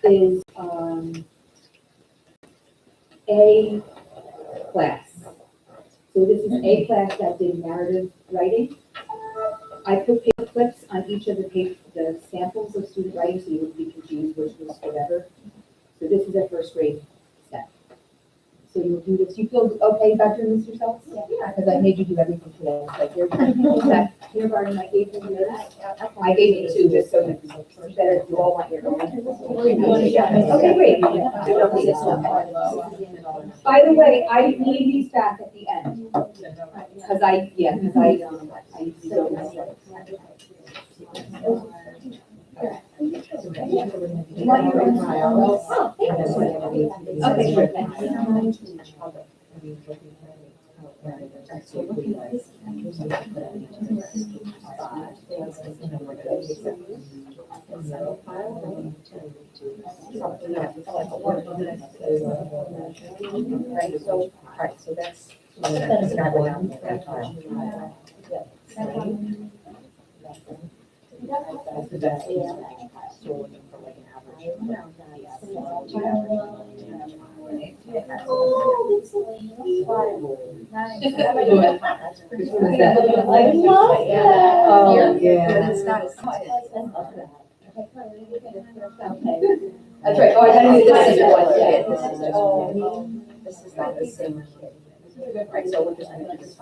is, A class. So this is A class that did narrative writing. I put paper clips on each of the samples of student writing, so you wouldn't be confused which was whatever. So this is a first grade step. So you'll do this. You feel okay about doing this yourself? Yeah. Because I made you do everything today. It's like here, Barney, I gave you yours. I gave you two just so that it's better. You all want your own. Okay, great. By the way, I need these back at the end. Because I used to go this way. You want your own file? Oh, okay, sure, thank you. Right, so that's. That's the best. Still looking for like an average. I love that. Oh, yeah. It's not as That's right. Oh, I gotta do this is one. Yeah. This is not the same kid. Right, so we're just gonna do this.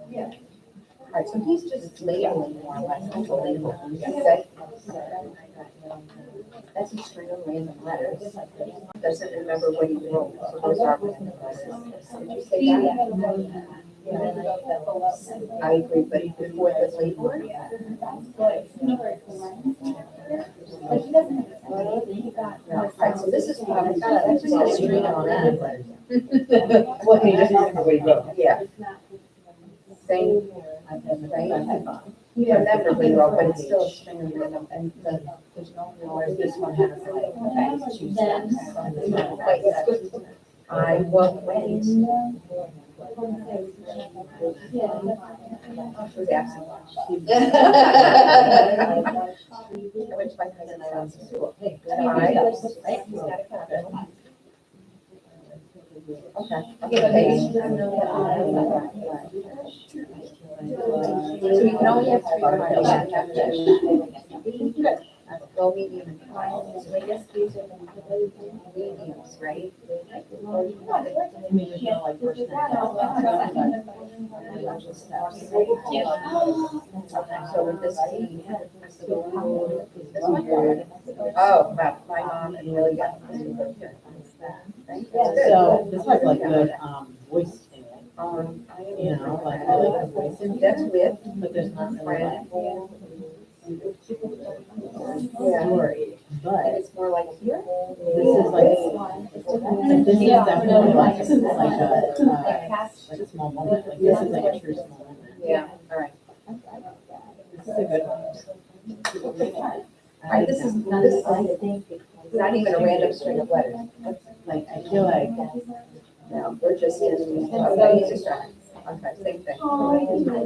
Yeah. All right, so he's just labeling more or less. Okay. That's a string of random letters. Doesn't remember what he wrote. So those are random letters. Did you say that? I agree, but before the labeling. Right, so this is probably that's just a string of random letters. Well, he doesn't remember what he wrote. Yeah. Same. Right? You remember what he wrote, but it's still a string of random, and there's no real, this one has like, two steps. I walk ways. She was absent. I went to my cousin's son's school. Okay. So we can only have three cards. Low, medium, and high. So I guess these are the mediums, right? I mean, there's no like person. So with this key, this one. Oh, wow, my mom and really got. So this has like good voice in it. You know, like really good voice in it. That's with. But there's not really like Yeah. story. But It's more like here. this is like this is definitely like a small moment. Like this is like a true small moment. Yeah, all right. This is a good one. All right, this is not even a random string of letters. Like I feel like No, we're just in, okay, he's just trying. Okay, same thing.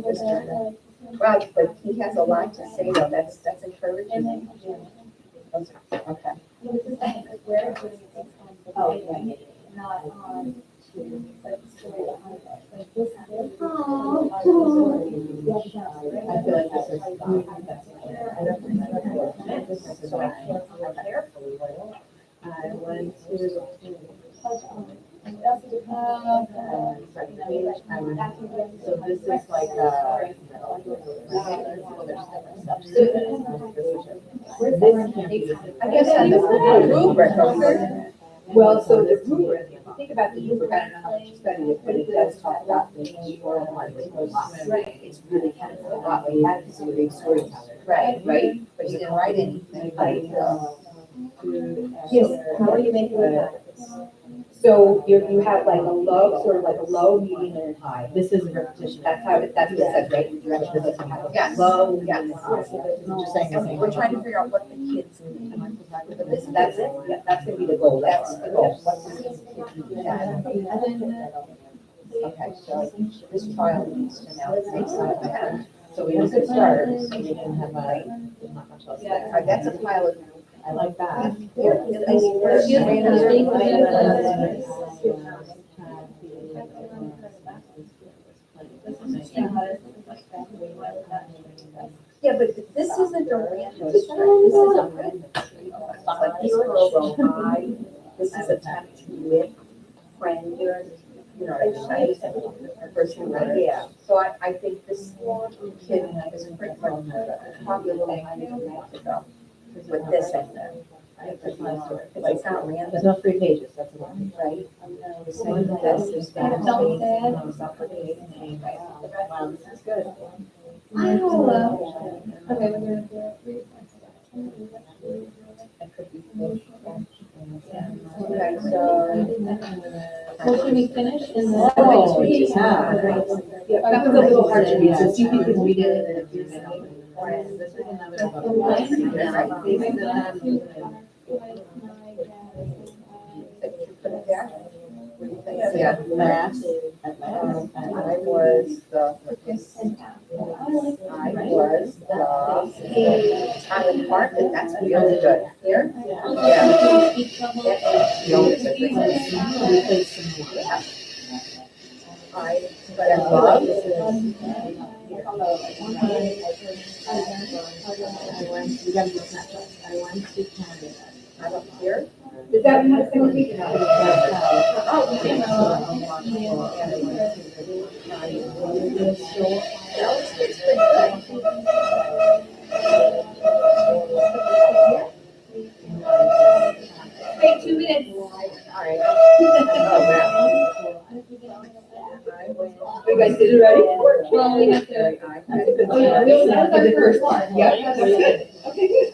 Just trying. Wow, but he has a lot to say though, that's encouraging. Okay. Oh, yeah. Not on to, but story behind it. Like this. I feel like this is So I can't look carefully. I went to so this is like I guess on the rubric over here. Well, so the rubric, if you think about the rubric, I don't know how much you studied it, but it does talk about the oral language. Right. It's really kind of a lot, we had to read storyteller. Right. But you didn't write anything. Yes, how are you making it? So you have like a low, sort of like a low, medium, and high. this is a repetition. That's what it says, right? Yes. Low, yes. Just saying it's We're trying to figure out what the kids need. But that's it, yeah, that's gonna be the goal, that's the goal. Okay, so this child needs to now take some of that. So we just started, so we didn't have there's not much else there. That's a pile of I like that. Yeah, but this isn't a random street, this is a random street. Like this girl wrote hi, this is a text with friend, you know, the person wrote, yeah. So I think this kid is pretty much, probably a little higher than that to go with this in there. Because it's not random. There's no 3 pages, that's the one. Right? You're saying this, there's that space, self-creating, right? Wow, this is good. Okay, we're gonna do it. Okay, so. So should we finish and then? Oh, yeah. Yeah, that was a little hard to read, so if you could read it. This is another book. Yeah. Last. I was the Italian part, and that's really good. Here? Yeah. That's yours, I think. Yeah. But I love. We gotta do Snapchat. I went to Canada. I don't care. Is that how it's gonna be? Oh, Wait, 2 minutes. All right. Oh, You guys did it already? Well, we have to. Oh, yeah, that was the first one. Yeah, that's good. Okay, good.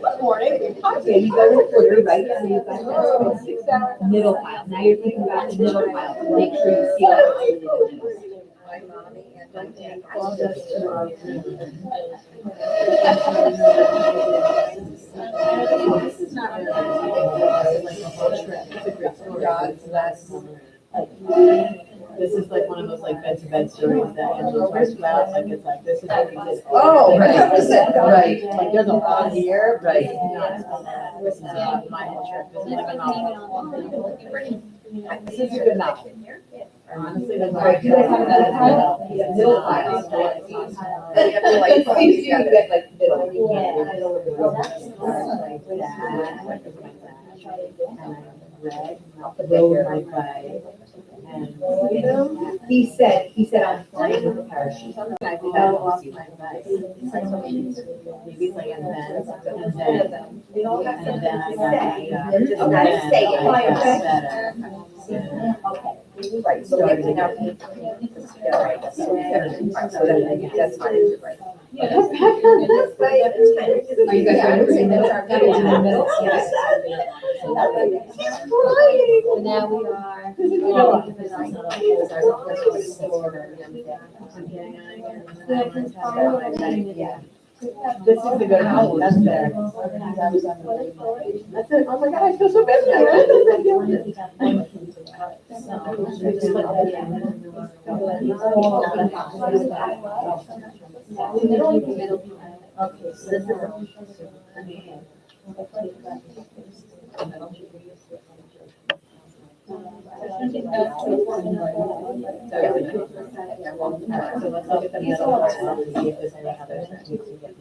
Good morning. Okay, you go to the footer, right? So you've got the middle pile. Now you're thinking about the middle pile. So make sure you seal it. my mommy and my dad. This is not like a whole trip. It's a great story. God's last. This is like one of those like bed to bed stories that Angela talks about. Like it's like this is what we did. Oh, right. Right. Like there's a lot here. Right. This is my whole trip. This is like a novel. This is a good novel. Honestly, that's All right, do you guys have that pile? Yeah, middle pile. You have to like put Please do together. get like middle. He said I'm flying with a parachute. I think I lost my advice. Maybe it's like and then I got Okay, say it. better. Right, so we have to now. Yeah, right, so we have to, right, so that's fine, right. Are you guys ready? Yeah, That is in the middle. Yes. And now we are. Yeah. This is the good house. That's there. That's it. Oh my God, I feel so bad. Okay, so this Yeah, well, So let's look at the middle one and see if there's any others that need to get.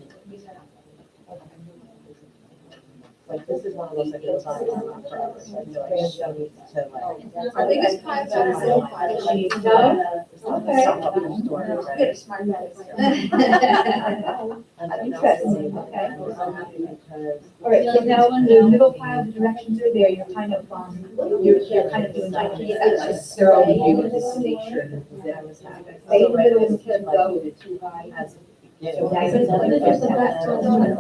Like this is one of those that goes on forever, so I feel like she needs to like. Our biggest clients are the middle clients. She needs to. Okay. Some of the stories, right? Get a smart guy. And I don't know. Interesting, okay. I'm so happy because. All right, so now the middle pile, the directions are there, you're kind of, you're kind of doing like, just thoroughly review it just to make sure that I was having. Stay in the middle and keep going too high. Yeah. So now you're like, There's the that's- back towards the middle.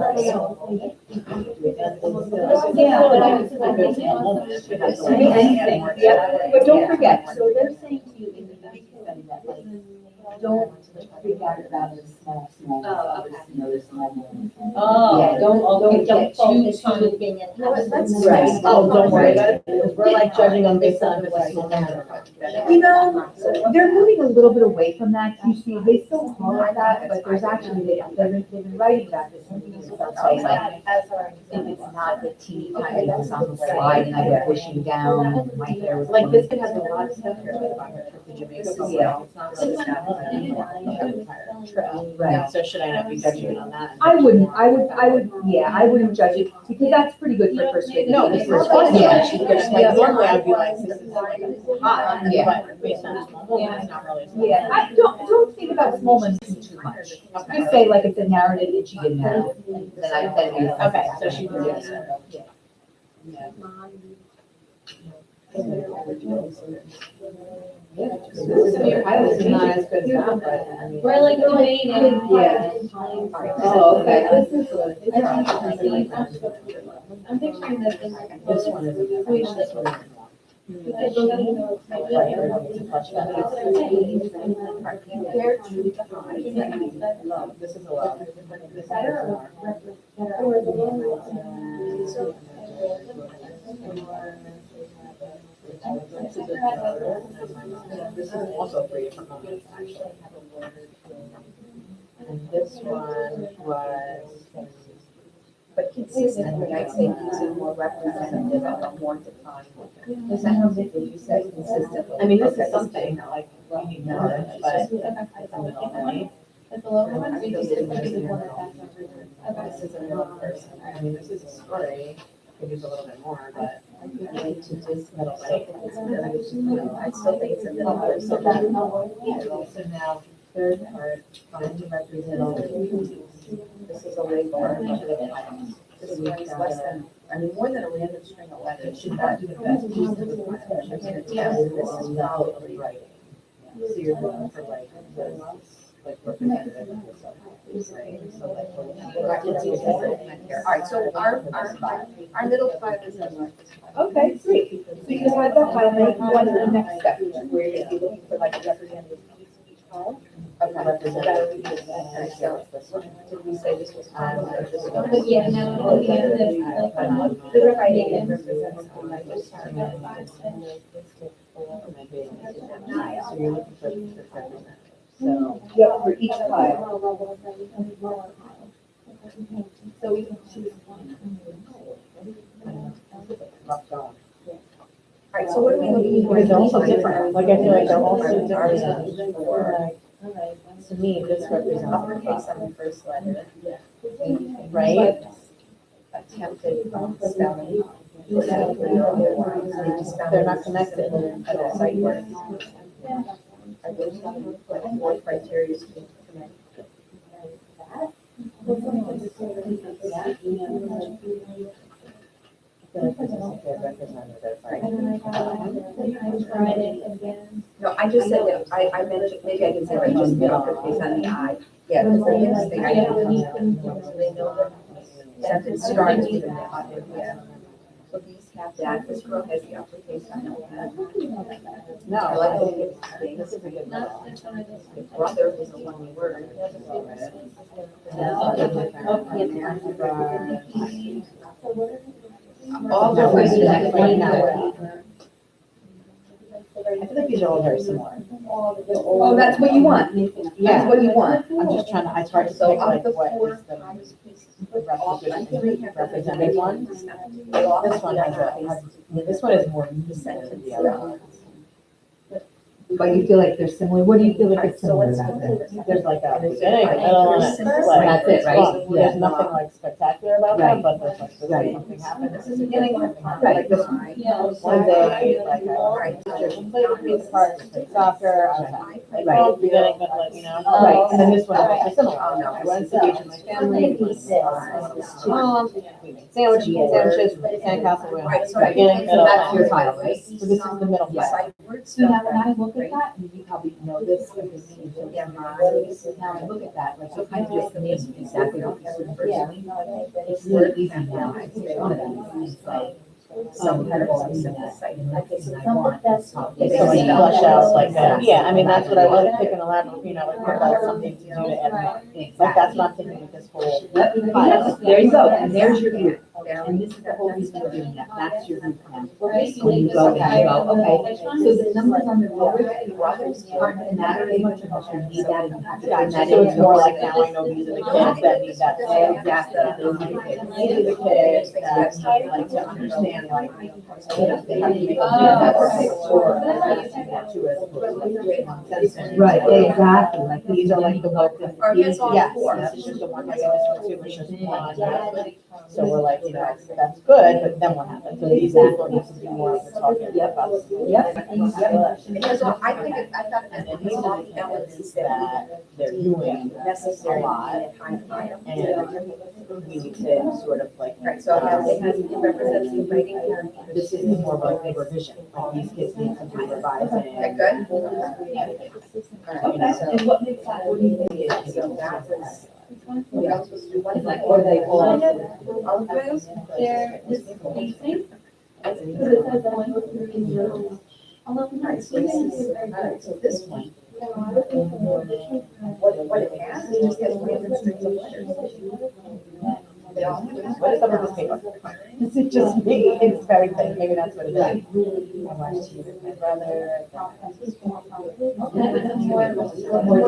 Yeah, but anything, yeah, but don't forget, so they're saying to you in the study that like, don't freak out about it small, Oh, okay. you know, this level. Oh. Yeah, don't get too looping in. That's Right, oh, don't worry about it, Right. because we're like judging them based on if it's momentum. You know, they're moving a little bit away from that, you see, they still call it that, but there's actually, they've been writing that this week, so like, if it's not the teeny tiny that's on the slide and I'm pushing down, my hair was. Like this kid has a lot of stuff here, like about her trip to Jamaica, but Yeah. it's not really that, Right. so should I not be judging it on that? I would, yeah, I wouldn't judge it, because that's pretty good for first grade. No, this is fine, Yeah. because like normally I'd be like, this is like hot, Yeah. but based on small movement, it's not really. Yeah, I don't think about small ones too much. Okay. Just say like if the narrative that she didn't have, then we. Okay, so she can do it. Your pilot is not as good as that, but I mean. We're like debating. Yeah. Oh, okay. I'm picturing this in like. This one is, this one is. This is a lot. This is This is also 3 different moments, actually. And this one was. But consistently, I'd say these are more representative of a more defined. Is that how you said consistently? I mean, this Okay. is something like we need knowledge, but. That's a lower one. This is a real person. I mean, this is a story. Could use a little bit more, but. I like to just, I still think it's a middle person. So now, third part, find the representative. This is a label. This is less than, I mean, more than a random string of letters. Should not be the best piece of the plan. This is probably Right. So you're looking for like, like representative of yourself. Right? So like. All right, so our middle five is. Okay, great. So you decide that file, make one of the next step, where you're gonna be looking for like a representative piece of each file. Okay. Representative. Did we say this was time or just? Yeah, no, The writing represents the language. So you're looking for representative. So. Yep, for each file. So we can choose one. All right, so what are we looking for? Because they're also different, like I feel like they're also Ours different. is for To me, this represents. uppercase on the first letter. Right? Attempted spelling. They're not connected. Other site work. Are those like 4 criteria to be connected? No, I just said that, I mentioned, maybe I didn't say right, just the uppercase on the I. Yeah, because the next thing I know. So they know that sentence starts with an I, yeah. So these have that, this girl has the uppercase on it. I No, like like, it. this is a good Not one. which one it is. The brother is a one word. All the No, rest of that's that. right now. I feel like these are all very similar. Oh, that's what you want. That's Yeah, what you want. I'm just trying to, I tried to So pick of like the what 4 is the representative one. This one this one is more recent than the other one. But you feel like they're similar, what do you feel like is So similar let's about go them? to the. There's like a beginning, middle, and a Like, that's it, right? Yeah. There's nothing like spectacular about that, Right. but there's like, Right. something happened. This is a beginning one. Right. Like this one. Yeah. One day, like, I played a piece of park, played soccer, I was happy. Like, oh, beginning, but like, you know. Right. And then this one was similar. Oh, no. I went to the beach with my family, we made sandwiches, sandcastle, we Right, went so beginning, So middle. that's your end. tile, right? So this is the middle Yeah. file. Site word So now stuff. when I look at that, and you probably know this, because you don't Yeah, have mine. now I look at that, like, so I just names exactly what this is. Yeah. It's really easy now, it's one of these, it's like, some kind of like simple site. Okay, so I some of want. that's. So like flush out like that, yeah, I mean, that's what I would pick an elaborate, you know, like pick out something to do to add more. Like that's what I'm thinking with this whole pile. There you go, and there's your group. And this is the whole reason we're doing that, that's your group plan. When you go, and you go, okay, so the numbers on the board aren't gonna matter as much unless you need that and you have to bring that in. So it's more like now I know these are the kids that need that. Exactly, those are the kids. These are the kids that need like to understand like, you know, they have to make a or to as opposed to. Right, exactly, like These are like the ones that. Or that's all Yes, four. this is the one that I two, which is one. So we're like, you know, that's good, but then what happens? So these people need to do more of the talking about. Because I think, I thought And that then these these are are all the the elements elements that that they're doing are necessary a lot. kind of item. And we need to sort of like. Right, so it represents the writing here. This is more of like a revision, like these kids need to do revising. Okay, good. Okay, and what makes that, what do you think? So that was, we are supposed to do one. Or they all. All of those? They're this facing. Because it says that one goes through in your. Alright, so this is, alright, so this one, what it has, it just has random strings of letters. They all have it. What is up with this paper? Is it just me? It's very thin, maybe that's what it is. I watched you with my brother. More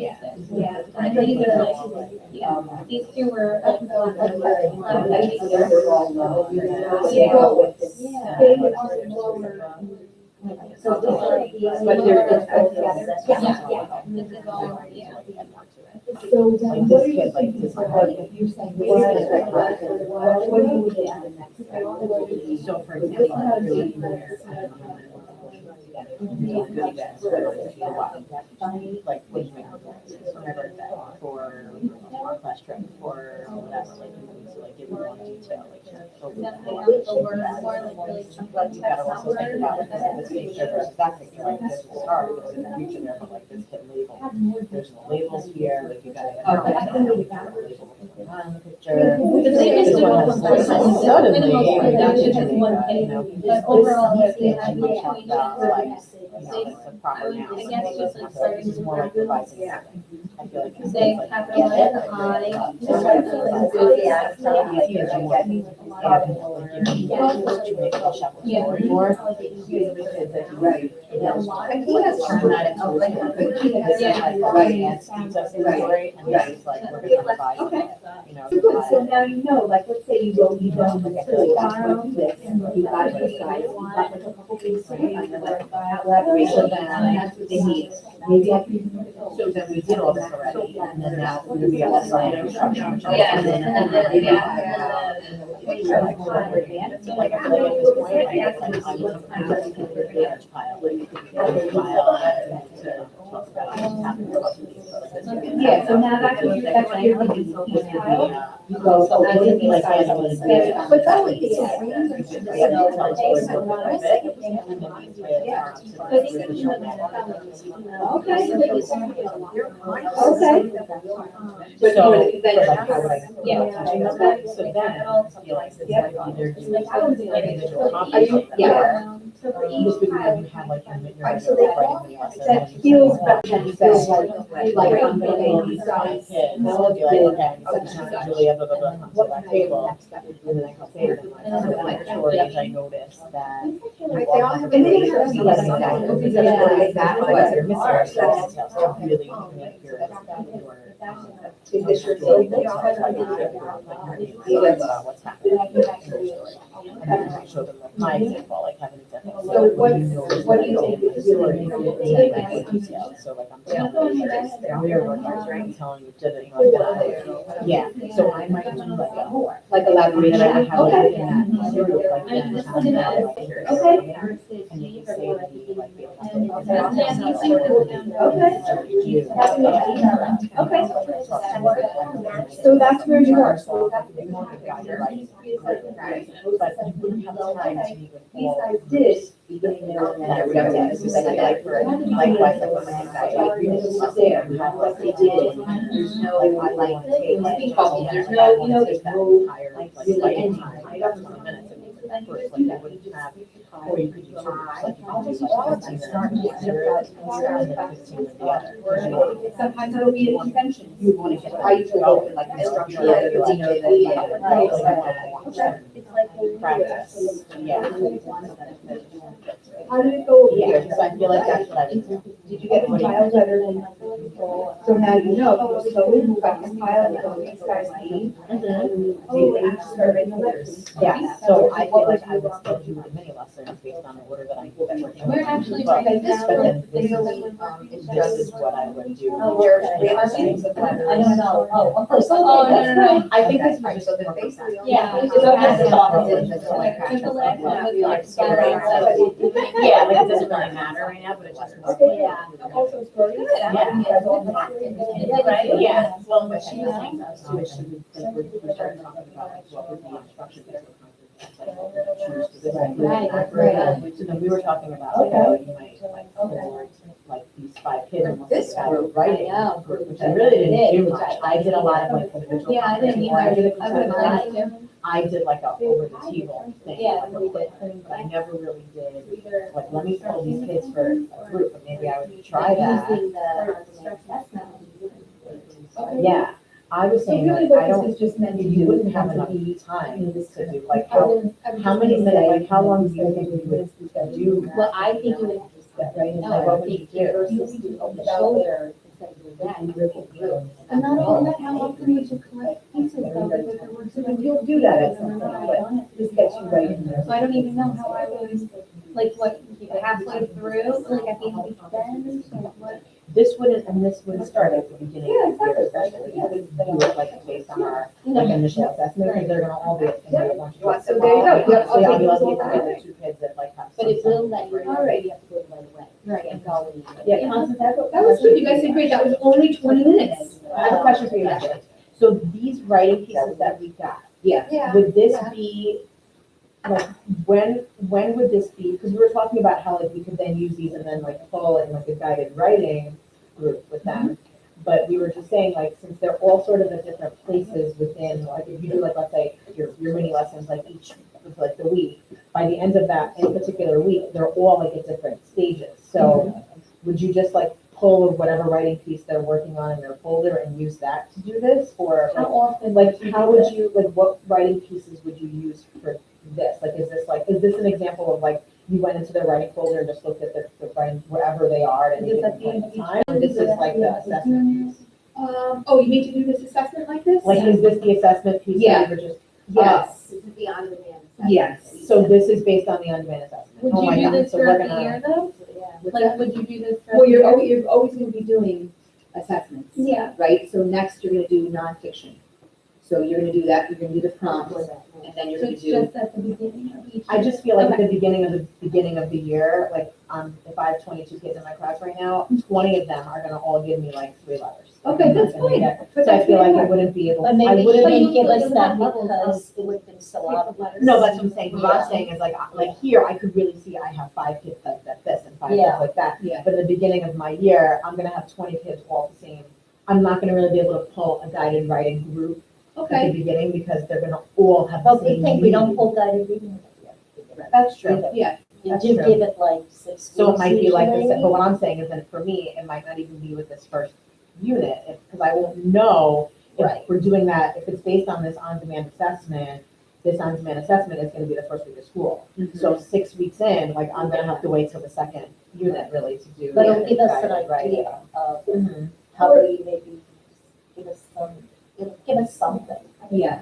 Yeah, and these are like, yeah, these two were. They are lower. So but they're just all together? Yeah, this is all, yeah. So Like then what this are you kid, like thinking, this. if you're saying, what do you would add in next? So for example, I really where, like when you make whatever that for our class trip or whatever, like you need to like give more detail, like. Definitely have to work more like really chunk But you gotta also think about like this picture versus that picture, like this will start, because in the future there, but like this kid label. There's no labels here, like you gotta. On the picture. This one has like suddenly, like that's just really good, you know. But overall, This they kid, have you no talk choice. about like, you know, it's a proper noun. I guess just like starting This is more like revising. Yeah. I feel like. this Say is like- capital N I. Right. And he has Turn that into a story. So now you know, like, let's say you go, you don't, like, you got it decide, you got like a couple things to do, and you're like, collaboration, and that's what they need. Maybe I can. So then we did all this already, and then now we're gonna be able to sign a construction. Yeah, And then, like, like, I feel like at this point, like, I would have a large pile, like, pile to talk about what's happening across the piece, so like this. Yeah, so now that's what you're thinking, you go, So oh, I think like, I I was. But that would be a random string of letters. But So, for the- but like, how would I? Yeah. So then, I feel like it's like either do individual copies. Yeah. So for This each would be pile. when you have like your. So they writing the lesson, That and you feels, say, that feels like I'm gonna make these Kids, guys. they'll be like, okay, so Julia, blah, blah, blah, comes to that table, and then I come say to them, like, stories, I noticed that. Right, they all have. Exactly. Like, you're missing our story details, to really make your. Is this your story, thing? They all have like, your ideas about what's happening in your story. And then I show them like my example, like have an example. So what- You know, what do you think the is story, your- like details, so like I'm telling you, we're workers, right, I'm telling you, did it, you know, like that. Yeah, so I might do like Like elaboration, I have like okay. in that serial, like then This have one that, is- like, here's Okay. there, and you can say to me, like, you And know, that's the only thing So that's where you are, so you want to guide your writing. But you wouldn't have time to even these all guys did beginning, middle, and That end. every day, because I did like for, likewise, like when my anxiety was there, how what they did, there's no, I like take, there's no, take that entire, like, writing time, I got 20 minutes, and even at first, like, I wouldn't have, or you could do two, like, you could do like 15 start, and then 15 with the other. Sometimes it'll be an intervention. You want to get right to go, and like, instruction, you know, that, It's like a practice, yeah. How did it go? Yeah, so I feel like that's what I would do. Did you get compiled letter and? So now you know, so we got compiled, so these guys need. They start writing the letters. Yeah, so I feel like I would still do the mini lessons based on the order that I. We're actually But writing this, down. but then this is what I would do. We have things of letters. I don't know, oh, Oh, no. I think this Right, is so just. then basically. Yeah. So that's the thought, is Like, just like. because the last one was like, So yeah, like it doesn't really matter right now, but it's just. Yeah. Also stories. Yeah, right? Yeah, well, what she was saying to us too is she would, like, we started talking about like what would be instruction. Right. So then we were talking about, like, how you might, like, like these 5 kids and this group writing, which I really didn't do much. I did a lot of like individual. Yeah, I didn't content, or I did a I would content like writing. to. I did like a over the table thing. Yeah, like, we did. But I never really did, like, let me pull these kids for a group, and maybe I would try that. Using the assessment. Yeah, I was saying, really like, what I this don't, is just meant to you do wouldn't is have meant to enough be- time to do, like, how many minutes, like, how long do you think you would do? Well, I think you would, Right, no, Like, I what would you think do? universities do the shoulder instead of doing that, you really do. And not only that, how often would you collect pieces though, because there were so many. You'll do that at some point, but this gets you right in there. So I don't even know how I would, like, what, halfway through, like at the end of each bend, or what? This wouldn't, and this wouldn't start at the beginning Yeah, of the year, exactly. especially, you would do it like based on our, like, initial assessment, because they're gonna all be, and be a bunch of. So there you go. Yeah, So I'll be I'll take lucky those if I all get the 2 kids that like have. But it some will let you, All right. you have to do it right away. Right. And go in. Yeah, Constance, I have a- That was good, you guys did great, that was only 20 minutes. I have a question for you, actually. So these writing pieces that we got, Yeah. would this be, like, when would this be, because we were talking about how, like, we could then use these and then, like, pull in, like, a guided writing group with them. But we were just saying, like, since they're all sort of at different places within, like, if you do, like, let's say, your mini lessons, like, each, like, the week, by the end of that, in a particular week, they're all, like, at different stages. So would you just, like, pull whatever writing piece they're working on in their folder and use that to do this? Or, How often? like, how would you, like, what writing pieces would you use for this? Like, is this an example of, like, you went into their writing folder and just looked at the writing, wherever they are at any Is given that the point end in of each time? Or this is like the assessment piece? Oh, you mean to do this assessment like this? Like, is this the assessment piece? Yeah. That you were just, Yes, This is the on-demand. yes. so this is based on the on-demand assessment? Would Oh my you do God, this so we're throughout the gonna- year though? What's Like, that? would you do this throughout Well, the you're, year? you're always gonna be doing assessments. Yeah. Right, so next you're gonna do nonfiction. So you're gonna do that, you're gonna do the prompts, and then you're So gonna it's do. just at the beginning of each. I just feel like at Okay. the beginning of the year, like, if I have 22 kids in my class right now, 20 of them are gonna all give me like 3 letters. Okay, that's I'm not gonna fine. get- But So I that's feel like good. I wouldn't be able, But I maybe wouldn't. she didn't give us But that you- because it would have been so obvious. No, that's what I'm saying. What I'm saying is like here, I could really see I have 5 kids like this and 5 kids Yeah. like that. Yeah. But in the beginning of my year, I'm gonna have 20 kids all the same. I'm not gonna really be able to pull a guided writing group at Okay, the beginning because they're gonna all have the But we same. think we don't need. pull guided reading. That's true. yeah, You That's do true. give it like 6 weeks. So it might be like this, usually. but what I'm saying is that for me, it might not even be with this first unit, because I won't know Right. if we're doing that, if it's based on this on-demand assessment, this on-demand assessment is gonna be the first week of school. Mm-hmm. So 6 weeks in, like, I'm gonna have to wait till the second unit really to do. But the it'll give us an guided writing. idea of Mhm. how we maybe give us some, it'll give us something. yeah.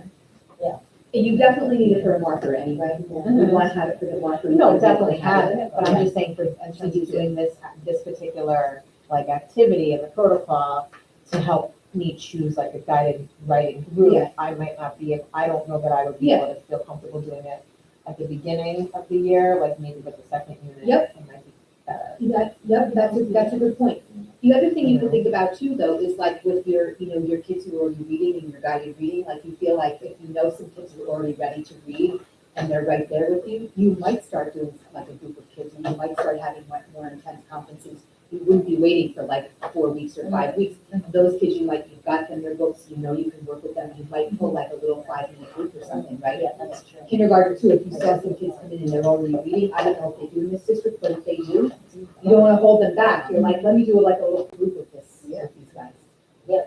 Yeah. You definitely need it for a marker anyway. You Mhm. want to have it for the marker. No, definitely have it, but I'm Yeah. just saying for, in terms of doing this particular, like, activity in the protocol to help me choose like a guided writing group, Yeah. I might not be, I don't know that I would be able to feel comfortable doing it at the beginning of the year, like maybe with the second unit. Yep. It might be better. Yep, that's a good point. The other thing you can think about too, though, is like with your, your kids who are already reading and your guided reading, like you feel like if you know some kids are already ready to read, and they're right there with you, you might start doing like a group of kids, and you might start having more intense conferences. You wouldn't be waiting for like 4 weeks or 5 weeks. Those kids, you've got them their books, you know you can work with them, you might pull like a little 5-minute group or something, right? Yeah, that's true. Kindergarten too, if you saw some kids come in and they're already reading, I don't know if they do in this district, but if they do, you don't wanna hold them back, you're like, let me do like a little group of this, with these guys. Yeah.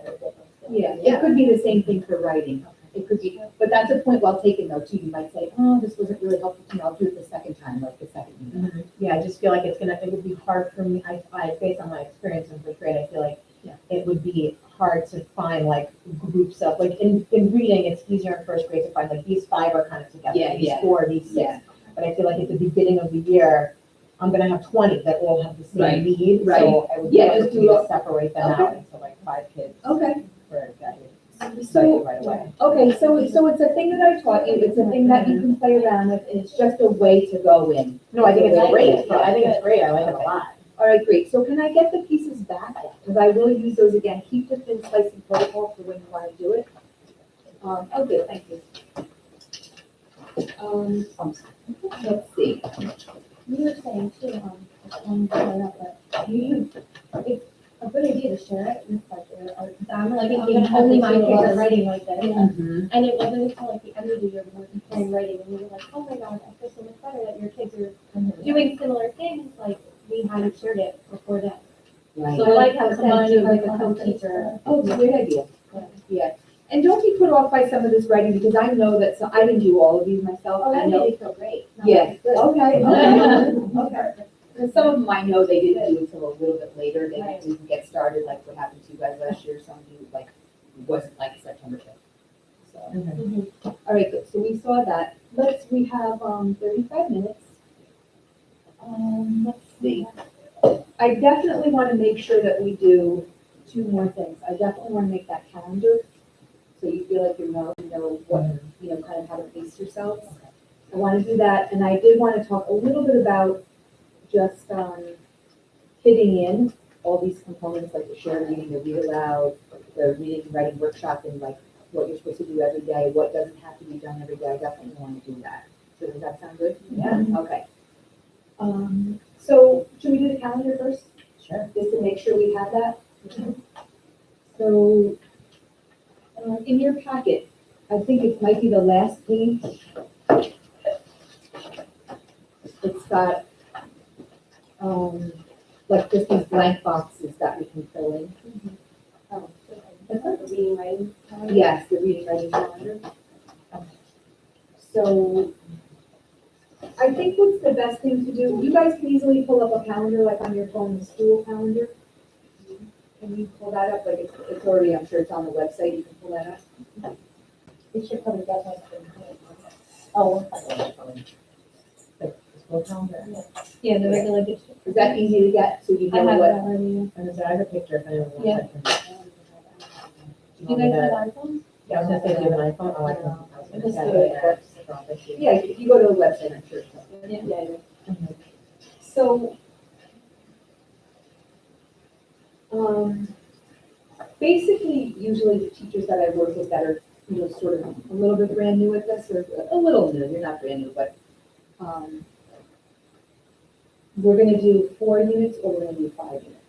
Yeah, it could be the same thing for writing. It could be, but that's a point well taken though too. You might say, oh, this wasn't really helpful to me. I'll do it the second time, like the second meeting. Yeah, I just feel like it would be hard for me, based on my experience in first grade, I feel like it would be hard to find like groups of, like in reading, it's easier in first grade to find like these 5 are kind of together, Yeah, these yeah. 4, these 6. Yeah. But I feel like at the beginning of the year, I'm gonna have 20 that all have the Right, same need, right. so I would Yeah, like just to do separate them Okay. out into like 5 kids Okay, for guided so, right away. okay, so it's a thing that I taught you. It's a thing that you can play around with, and it's just a way to go in. No, I think it's Yeah, great, yeah, I think it's great, I like it a lot. All right, great. So can I get the pieces back? Because I will use those again. Keep the thin slicing protocol for when you want to do it. Oh, good, thank you. Let's see. You were saying too, it's a good idea to share it with like, I'm like, only my kids are writing like this. Mhm. And it wasn't until like the end of the year when we were comparing writing and we were like, oh my god, I feel so much better that your kids are doing similar things, like we hadn't shared it before that. Right. So I like how someone who's like a co-teacher. Oh, it's a great idea. Yeah. And don't be put off by some of this writing, because I know that, so I didn't do all of these myself. Oh, I that know. made me feel great. No, Yeah, that's good. okay, okay. Because some of them I know they didn't do until a little bit later, they didn't even get started, like what happened to you guys last year, some of you, like, it wasn't like September 5th. So, Mhm. all right, good, so we saw that. We have, 35 minutes. Let's see. I definitely want to make sure that we do 2 more things. I definitely want to make that calendar, so you feel like you know what, kind of how to pace yourselves. I want to do that, and I did want to talk a little bit about just fitting in all these components, like the shared reading, the read aloud, the reading and writing workshop, and like what you're supposed to do every day, what doesn't have to be done every day. I definitely want to do that. So does that sound good? Yeah. Okay. So should we do the calendar first? Sure. Just to make sure we have that? So, in your packet, I think it might be the last page. It's got, like just these blank boxes that we can fill in. Oh, that's like the reading, writing. Yes, the reading, writing calendar. So, I think what's the best thing to do, you guys can easily pull up a calendar like on your phone, the school calendar. Can you pull that up? Like it's already, I'm sure it's on the website, you can pull that up. We should probably get like. Oh. The school calendar. Yeah, the regular district. Is that easy to get, so you I know have it what? already. And so I have a picture if anyone wants. Yeah. Do You guys have iPhones? Yeah, I was gonna say, do you have an iPhone? Oh, I can. I was gonna Just say, do it. yeah. Yeah, if you go to the website, I'm sure it's up there. Yeah. So, basically, usually the teachers that I work with that are, sort of a little bit brand new at this, or a little new, you're not brand new, but, we're gonna do 4 units or we're gonna do 5 units.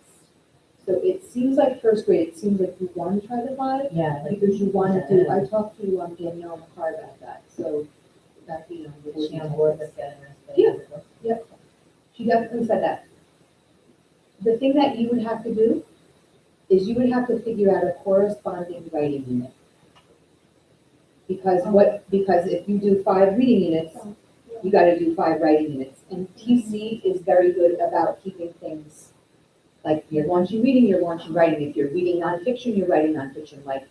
So it seems like first grade, it seems like you want to try the 5, Yeah, like, because you want to do, I talked to Danielle McCarr about that, so that, is she on board with getting us? Yeah. She definitely said that. The thing that you would have to do is you would have to figure out a corresponding writing unit. Because if you do 5 reading units, you gotta do 5 writing units. And TC is very good about keeping things, like you're launching reading, you're launching writing. If you're reading nonfiction, you're writing nonfiction, like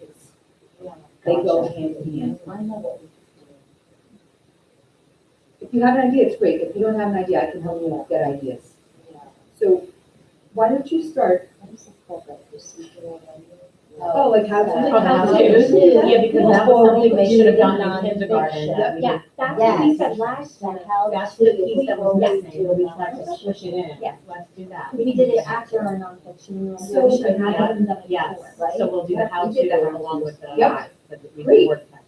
they go hand in hand. If you have an idea, it's great. If you don't have an idea, I can help you get ideas. So why don't you start? Oh, like how to. Yeah, because that was something they should have done in kindergarten. that we Yeah, did- that's what we Yes. said last time. That's the piece that was Yes. missing, so we tried to switch it in. Yeah. Let's do that. We did it after our nonfiction. So- We should have done it Yes, before, right? so we'll do the how We did the to how-tos. along with the Yep. guide, but we Great. can work that.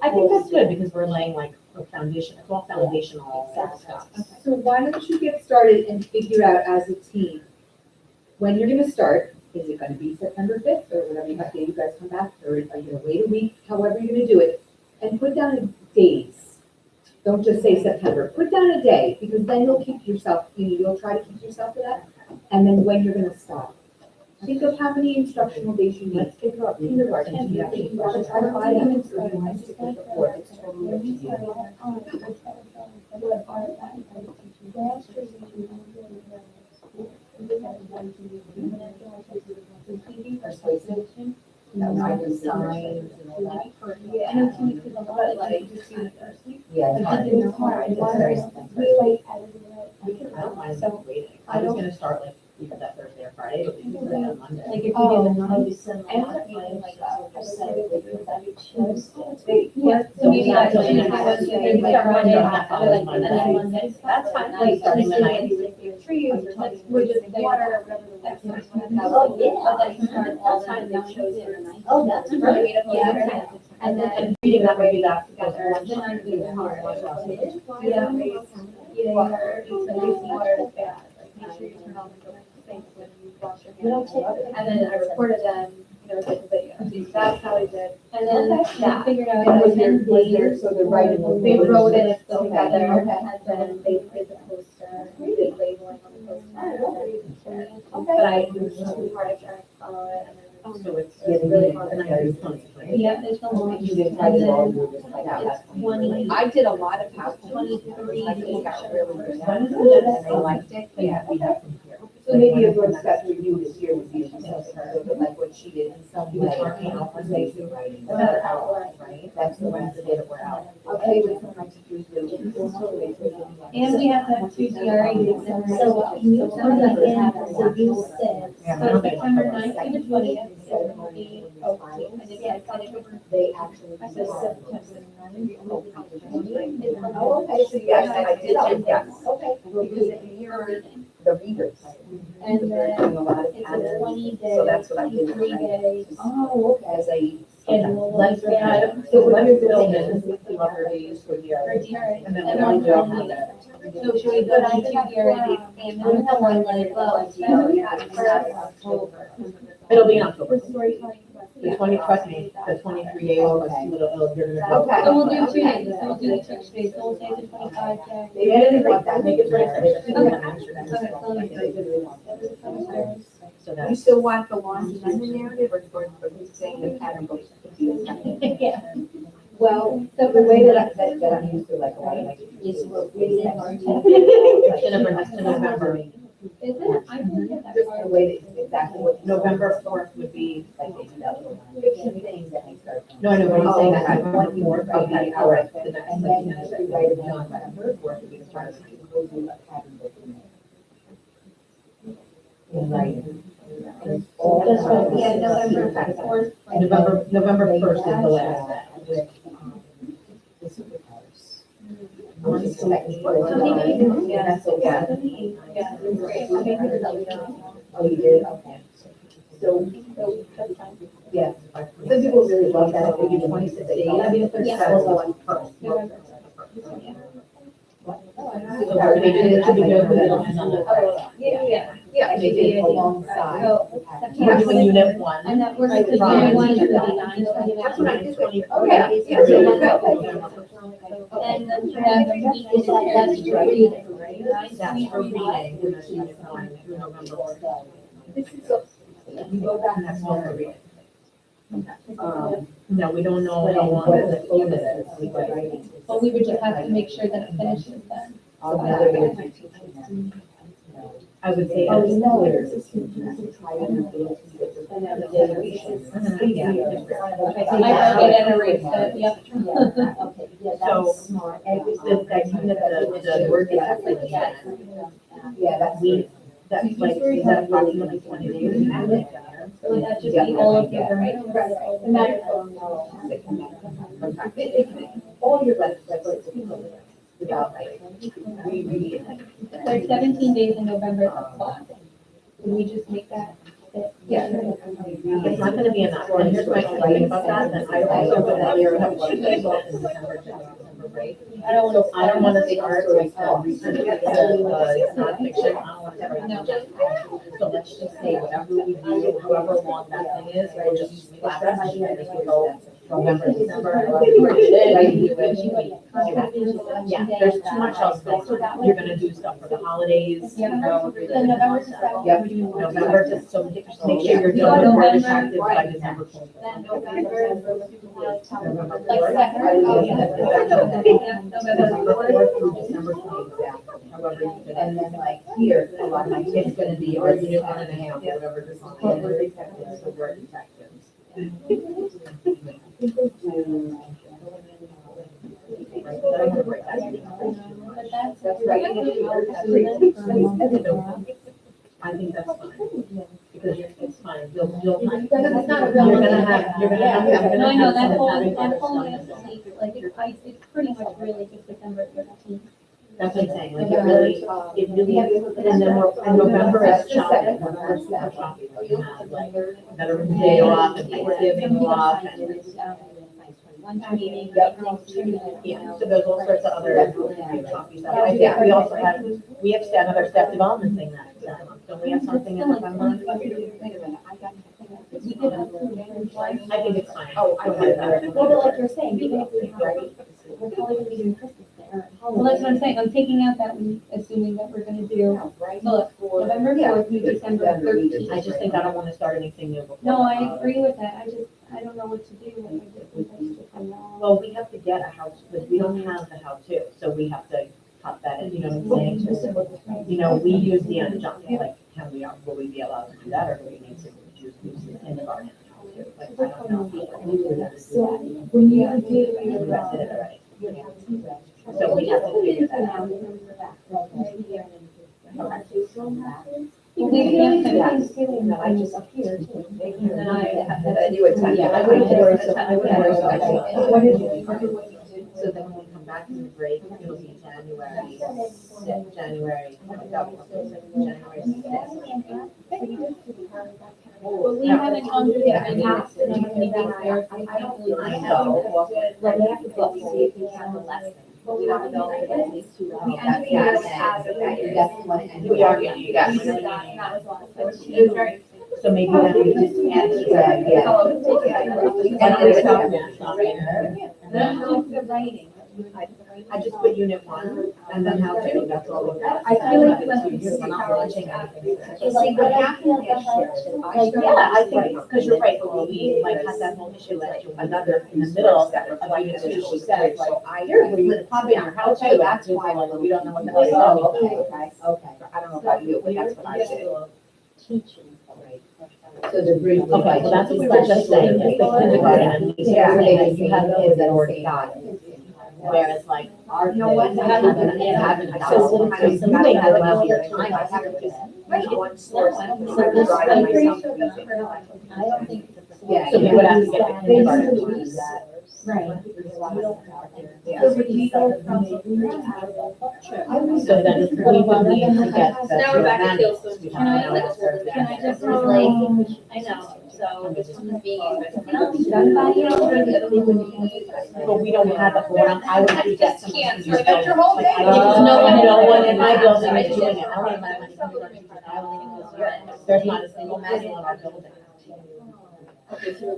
I think that's good because we're laying like a foundation foundation, it's all foundational stuff. So why don't you get started and figure out as a team, when you're gonna start, is it gonna be September 5th, or whatever you guys come back, or are you gonna wait a week, however you're gonna do it, and put down days. Don't just say September, put down a day, because then you'll keep yourself, you'll try to keep yourself to that, and then when you're gonna stop. Think of how many instructional days you need. Let's figure out kindergarten. And Do you you think want to try to find them, or you want to stick with the four? It's totally up to you. Persuasive, writing signs and all that. I know 2 weeks is a lot, like, just do the first week. Yeah, it's hard. It's hard. It's very expensive. We like edited it. I don't mind waiting. I was gonna start like either that Thursday or Friday, but we can start on Monday. Like if you do the ninth, and like yeah, so maybe that's Yeah. Tuesday, Wednesday, maybe start Monday, and then Monday. That's fine. Like Starting the Tuesday, ninth. like your trees, or like we're just water, or whatever the next one. Oh, yeah. But then you start all the That's nine shows for nine. Oh, that's Right. right. Yeah. And then. And reading that maybe that Together, together. the ninth is hard. Yeah. Yeah, water, so using water is bad, like make sure you turn on the sink when you wash your hands. And then I recorded them, it's like a video, that's how I did. And then, yeah, figured out. And was 10 days. so the writing was. They wrote it Okay. together, Okay. and then they did the poster, they did labeling on the poster. Okay. But I was too hard to track follow it, and then. So it's Yeah, really yeah. hard. And I use tons of things. Yeah, there's the launch. You didn't And write it all, then you were just like, it's that's 20. I did a lot of PowerPoint. 23 I think got really good at When it, is and it? they liked it. Yeah, we have from here. So maybe a good step for you this year would be to like what she did in some You were way. working out for basic writing. That's out, right? That's the Wednesday that we're out. Okay, with my teachers do. And we have to have 2 CRA meetings in a row. So you said, Yeah, I So don't think- September 9th to the 20th, so it will be, I did get it. they actually. I said September 9th. Oh, okay, so yes, I did, yes, okay. Because if you hear the readers. And then Doing a lot of it's a patterns. 20-day, So that's what I did. 23-day Oh, okay. As a. schedule. Let's Yeah. so let me build in two other days for the For DRA. And then And we'll one do for have me. that. So should we put on 2 DRA dates and then one let it go? For October. It'll be in October. For storytelling. The 20, trust me, the 23 days, plus you're gonna. Okay. So we'll do 2 days, so we'll do the church days, so we'll take the 25 day. They didn't want that, make it very. So You that's. still want the launch and then the narrative, or you saying the pattern books? Yeah. Well, the way that I'm used to, like, a lot of my. Is we're reading our. To November. Is it? I didn't get that Just far. the way that, exactly what. November 4th would be, Like, they do that little 15 things that they start. no, I know, but I'm saying that Oh, I want more of the, okay, all right, okay. the next, And like, then you write it down. November 4th would be the start of the meeting. Go do a pattern book in writing. And all That's right, the- yeah, November 4th. November 1st is the last day. With, the superpowers. One second. Yeah. That's okay. Yeah. Oh, you did? Okay. So, That's fine. yeah, some people really love that, they give you 26 days. Yeah. Also on first. November. So they did it to be good, but they don't have none. Oh, yeah. Yeah, they did it alongside. So, We're doing unit 1. And that works. Right, with right. unit 1 to the 9th. That's what I did. Okay. Okay. Yeah, so and then you have the week is that's for reading, right? That's for reading, and that's unit 1 through November 4th. This is so, you go back And that's all for reading. um, No, we don't know how long what the unit is. But we would just have to make sure that it finishes then. So now they're gonna be teaching them. I would say. Oh, it's- you know, there's try to I wrote it in a race, so, yep. Okay, yeah, So, that's smart. That unit, the word gets like that. Yeah, that's. That's like, is that approximately 20 days? So would that just be all of your, right? The matter. All your lessons, without like rereading. There's 17 days in November of class. Can we just make that fit? Yeah. It's not gonna be enough, and here's my complaint about that, that I also put that there, have two days off in December, December break. I don't So I don't want to start with the nonfiction, I don't want to start with just, so let's just say whatever we do, however long that thing is, we'll just slap that as we go. November, December, however you put it in, you do it. Yeah, there's too much else, like, you're gonna do stuff for the holidays, you know. Then November, December. Yep, November, just so make sure you're doing it more effective by December. Then November, November like fourth. second. November fourth through December 27th, however you put it. And then like here, a lot of my It's gonna be our unit 1.5, whatever this line is, so we're detectives. Right, but I'm gonna break that down. But that's. That's right. I think that's fine, because it's fine, you'll. That's not a real- You're gonna have. No, I know, that whole, having that other whole stuff. is, like, it's pretty much really just December 13th. That's what I'm saying, like, it really, and then in November is shopping. November is shopping. You have like Veterans Day off and Thanksgiving off and. Lunch meeting. Yeah, so there's all sorts of other copies of it. I think we also have, we have another staff development thing that month. Don't we have something in November? I think it's fine. Oh, I Don't worry about it. Well, but like you're saying, even if we have, we're probably gonna be doing Christmas there. Well, that's what I'm saying, I'm taking out that week, assuming that we're gonna do, so look, November 4th through December 13th. I just think I don't want to start anything new before. No, I agree with that, I don't know what to do when I get this. Well, we have to get a house, but we don't have the how-to, so we have to cut that in, you know what I'm saying? You know, we use the unjust, like, will we be allowed to do that, or do we need to use the end of our how-to? Like, I don't know. So when you do We your, did it already. So we have to figure that out. We can't have Thanksgiving, that I just up here too. And then Yeah, I wouldn't worry so, I wouldn't worry so much. What did you do? So then when we come back from the break, it'll be January 6th, January 6th. But we haven't gone through that many meetings there. I know. Like, we have to go see if we have the lesson. We don't know if at least 2 We hours. ended it That's one. And We are, you got We it. did that, and that was last time. It was very. So maybe then we just add the The writing. I just put unit 1 and then how to, that's all we've got. I feel like We're not launching anything. See, what happened last year, Yeah, I think, because you're right, but we like had that whole issue last year, another in the middle of unit 2, she said, like, here, where you probably on how to, that's why, like, we don't know what the hell Oh, you're okay, okay. I don't know about you, but that's what I did. Teaching. So the bridge. Okay, well, that's what we were just saying, is the kindergarten, Yeah, you have those that already got it. Whereas like, Our. you know what, I haven't done it. So you may have left your time, I haven't just made one source. I don't think. Yeah. So we would have to get the kindergarten to do that. Right. Yeah. So would we go from? So then we would need to get the. Now we're back at humanities. Gilson. We Can I, have to ask can I just, I know, so this one is being used by someone else. Done by you? But we don't have a forum, I would suggest. someone Can't, to so I use got your whole day. No one in my building is doing it, only my kindergarten teachers, I only in this year. There's not a single manual in our building. Yes, I'm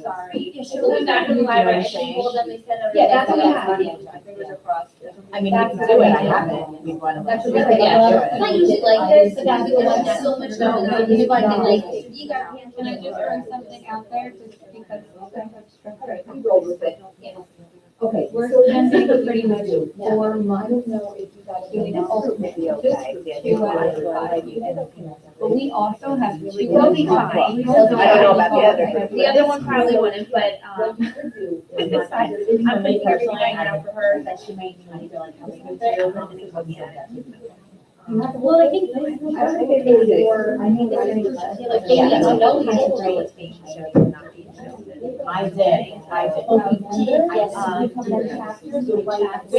sorry. She went back to the library, she told them they said. Yeah, that's what I have. Fingers are crossed. I mean, we can do it, I haven't, we've run. That's we what can I do It's it. not usually like this, but that's because there's so much going on. It's like, you got. Can I just throw something out there, just because I have structure? We roll with it. Okay. We're spending pretty much 4 months doing Ultimately, okay. but we also have two. We will be fine. I don't know about the other. The other one probably wouldn't, but, What you could do is. this side, I'm putting everything right now for her that she might need. Well, I think. I don't think they do. I mean, Like, they need to know how to do what's being shown and not being shown. I did. We did. We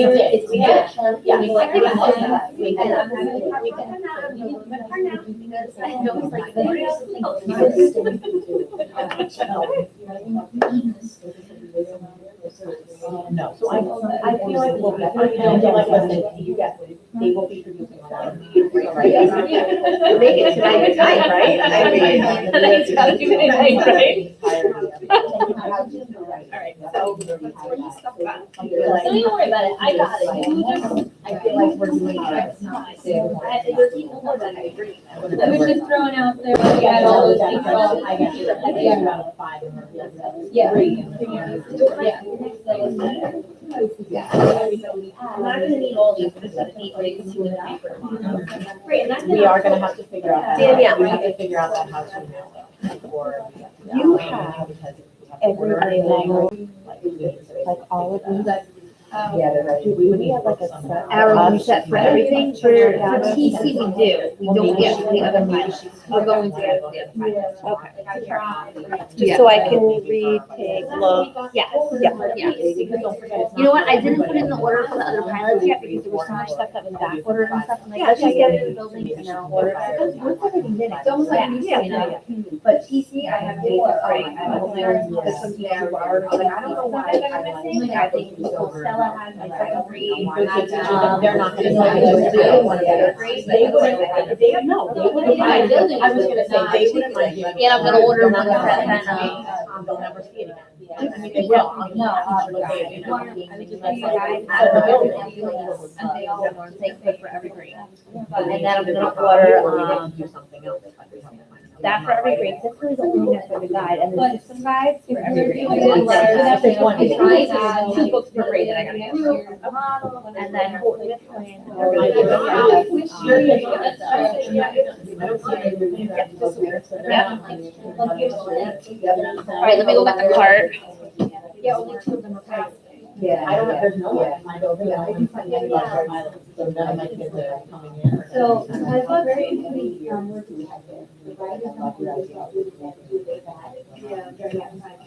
did. Yeah. We like it. We And did. I'm having a hard time now, but for now, because I know it's like, No, so I feel like we'll be, like, listen, you get, they will be producing a lot of. Make it tonight, right? I mean. Tonight's gotta be midnight, right? Alright, so bring your stuff back. Don't even worry about it, I got it, you just. I feel like we're doing There's even more than I agree. I was it. just throwing out there, we had all those people. I get you, I think about it 5 and we're Yeah. 3. Yeah. I'm not gonna need all these, but I need like 2 in the paper tomorrow. Great, and that's. We are gonna have to figure out. Yeah. We have to figure out that how to mail it for. You have everybody like all of them. Um, Yeah, they're ready. We would need like a set. Our own set for everything, for TC we do, we don't get for the other pilots. We're going to get the other pilots. Okay. Like I tried. Just so I can retake, look. Yes. Yeah. Yes. Because don't forget, it's You know not what, I for didn't put everybody. in the order for the other pilots yet, because there was so much stuff that was back ordered and stuff, and like, Yeah, let's just get it in the maybe building, we and should then I'll order order it. it. It's almost like, you know, but TC, I have days of break, I have a clearance, because some days are already, like, I don't know why I'm missing, like, I think Stella has my second grade. They're not gonna. They don't wanna get it. Grade, They but- wouldn't, they, no, they wouldn't mind. I was gonna say, they wouldn't mind. doing it. Yeah, I'm gonna order They're not one gonna set send it then, to me. They'll never see it again. I mean, they will. I mean, No, they, you know, I was just that's like, like guys, out of the building. and they all want to take it for every grade. But And then I'm gonna order, order, do something else. that for every grade, that's really the only thing for the guide, and then some guides for every grade. That's just one. I try to add 2 books per grade that I gotta get through, and then with plan. All right, let me go get the cart. Yeah, only 2 of them are passed. Yeah, I don't know, there's no way, I don't think I can find any of our pilots, so none of my kids are coming in. So, I thought very interesting, Yeah, during that time.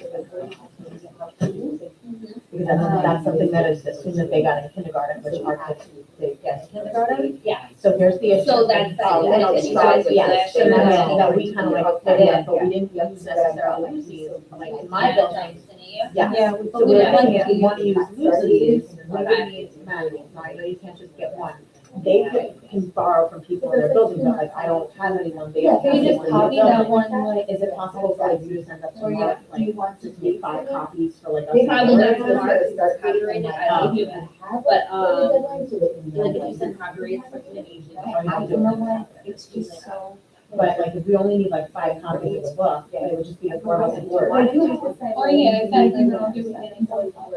Because that's something that is, as soon as they got in kindergarten, which our kids, they get in kindergarten. Yeah. So here's the issue. So that's that. Oh, no, That's so, that. yeah, so That's that we kind of like, put in, but we didn't necessarily use these, like in my building. Yeah. So we're like, if you want to use Lucy's, we would need manuals, right? You can't just get one. They can borrow from people in their buildings, but like, I don't have anyone, they don't have Can you just anyone in copy their that building. one, like, Is it possible for you to send up to Mark, like, just make 5 copies for like us? They probably to don't have to start copyrighted, I don't do that. But, like if you send copyrights, like in Asian. it's just so. But like, if we only need like 5 copies of the book, it would just be the 4 of us in Word. Oh, yeah, exactly, and then I'll do it.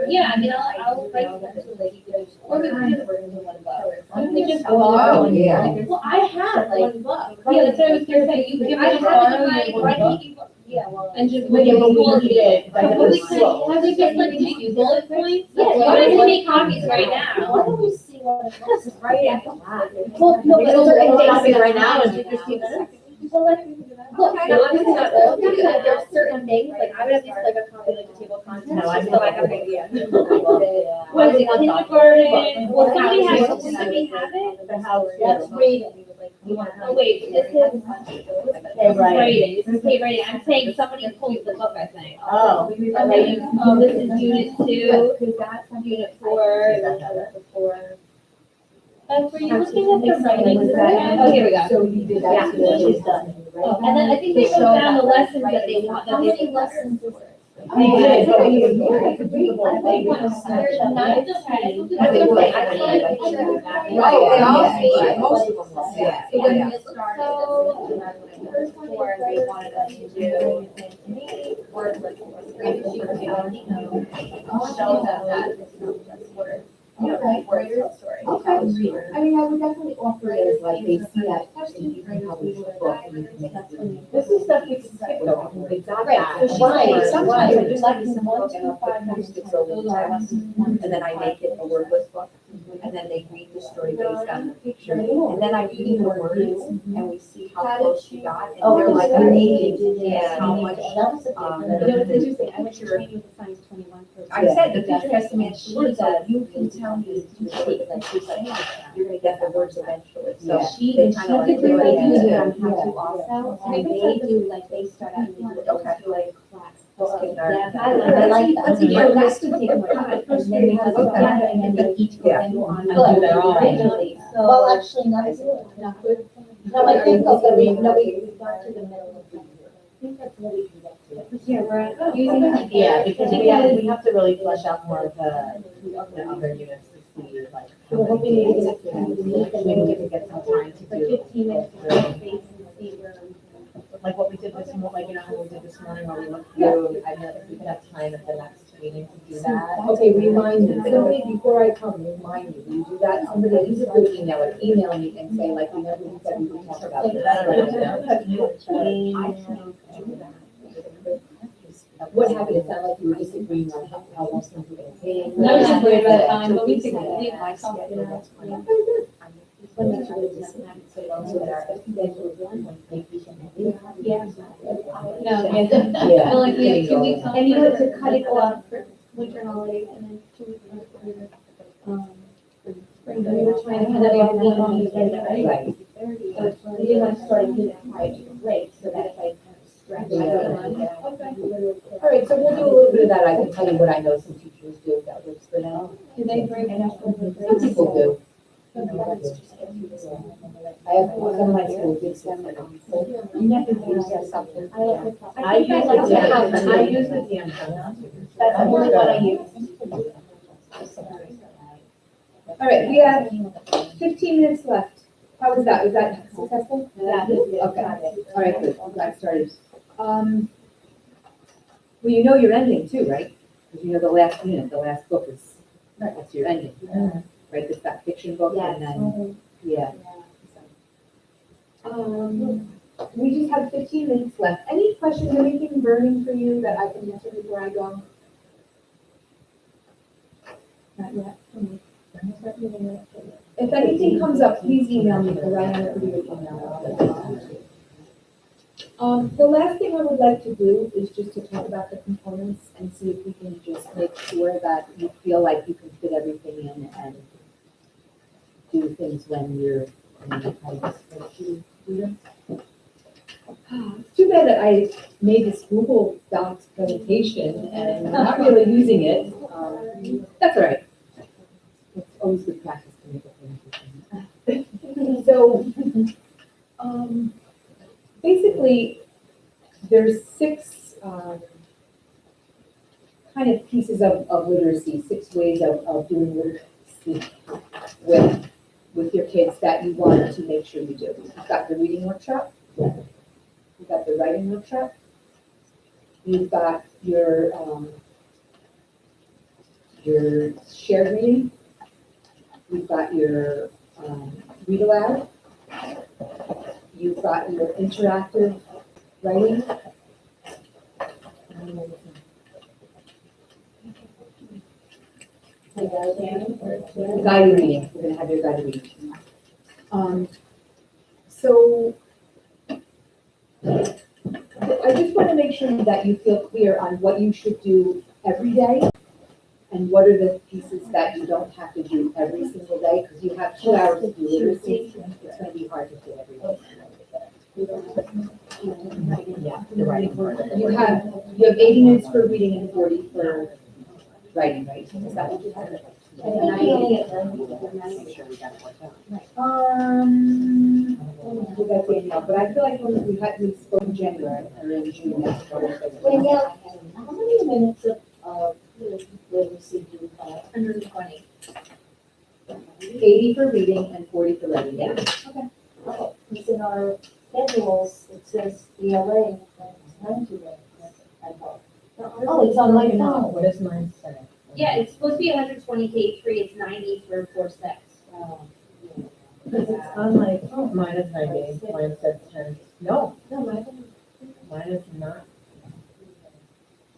Yeah, I mean, I'll write them to like, you can, or we can just bring them one book. Why don't we just Oh, borrow? yeah. Well, I have like one book. Yeah, that's what I was gonna say, you give I us have borrow it in your my, book. yeah, well. And just. But yeah, but we need it, like, But we it's could, slow. have we just like make bullet points? Yeah, You want to make copies right now? Why don't we see what it is, right after that? Well, no, We but can it's open like- copy right now and take 15 minutes. Well, like, look, not just not all of them, but there are certain things, like I would have these like a copy like the table of contents, No, I just know. so I have an idea. What Was is it kindergarten? Well, somebody has, Yeah. does somebody have it? The house. That's rating. Oh, wait, this is. Hey, right. Rating, this is pay rating, I'm saying somebody pulled the book, I think. Oh. Okay, this is unit 2, unit 4. Were you looking at the writing? Oh, here we go. So you did Yeah. that, so then she's done. Oh, and then I think they wrote down the lessons that they want, that How they many did. lessons is it? We did, but we didn't. There's none of the. Right, they all say, most of them will say. Yeah. So when we started, first before they wanted us to do word like grade sheet to show them that it's not just words. You know, words tell story. Okay. I mean, I would definitely offer it as like, they see that, and you can publish a book and you can make it. This is stuff we can skip though, because they got Right, that. so she's Right, like, sometimes right. I just like some book and I'll put acoustics over the top, and then I make it a wordless book, and then they read the story based on the picture, and then I read the words, and we see how close she got, and they're like amazing, and how much, You know, it's interesting, I went to training with the Science 21 person. I said, the teacher has to match the words, so you can tell me to speak, like she's saying, you're gonna get the words eventually, so. She, They and she kinda like did do it what they do again. on how to also, and they do, like, they start out and they do Okay. into a class Yeah, I like that. Let's Yeah, do that's this. to take more time, and then we have some Okay. data, and then they each go and go on. And do their own. Individually, so. Well, actually, not good. Not good. No, I think, we got to the middle of the year. I think that's what we can get to. Yeah, we're using. Yeah, because we have to really flesh out more of the other units to see like. We're hoping we can get We need to get some time to for do. 15 minutes, to touch base and see where we Like what we did this like, how we did this morning, where we looked through, I know if we could have time at the next meeting to do that. Okay, remind me, somebody, before I come, remind me, will you do that? Somebody, you just do an email, like email me and say, like, remember we said we would talk about this. What happened? It sounded like you were disagreeing on how long things were gonna take. No, I was just worried about time, but we figured it out. Yeah. No, yeah. Yeah. Well, like we have 2 weeks. And you had to cut it off for winter holidays and then 2 weeks for spring. We were trying to kind of like lean on each other, right? Right. So we didn't want to start getting quite late, so that if I kind of stretch. All right, so we'll do a little bit of that. I can tell you what I know some teachers do, if that works for them. Do they break it up? Some people do. I have some of my schools did send it. You never use something. I think I like to have, I use the DM. that's only what I use. All right, we have 15 minutes left. How was that? Was that successful? Yeah. Okay, all right, good. I'm glad I started. Well, you know you're ending too, right? Because you know the last unit, the last book is, that's your ending. Right, it's that fiction book and then, yeah. We just have 15 minutes left. Any questions, anything burning for you that I can answer before I go? Not yet. If anything comes up, please email me, because I am a pretty good email. The last thing I would like to do is just to talk about the components and see if we can just make sure that you feel like you can fit everything in and do things when you're in the kind of spreadsheet. It's too bad that I made this Google Docs presentation and I'm not really using it. That's all right. It's always good practice to make a presentation. So, basically, there's 6 kind of pieces of literacy, 6 ways of doing literacy with your kids that you want to make sure you do. You've got the reading workshop, you've got the writing workshop, you've got your shared reading, you've got your read aloud, you've got your interactive writing. Guided reading, we're gonna have your guided reading. So I just want to make sure that you feel clear on what you should do every day and what are the pieces that you don't have to do every single day, because you have 2 hours to do literacy. It's gonna be hard to do every day. Yeah, the writing part. You have 80 minutes for reading and 40 for writing, right? Is that what you have? Make sure we got it worked out. But I feel like we spoke in January or in June. Danielle, how many minutes of literacy do we have? 120. 80 for reading and 40 for writing, yeah. Because in our schedules, it says ELA, it's 90 minutes, I thought. Oh, it's on my phone. What does mine say? Yeah, it's supposed to be 120 K3, it's 90 for 4 steps. Because it's on my, mine is 90, mine says 10. No, No, mine is not.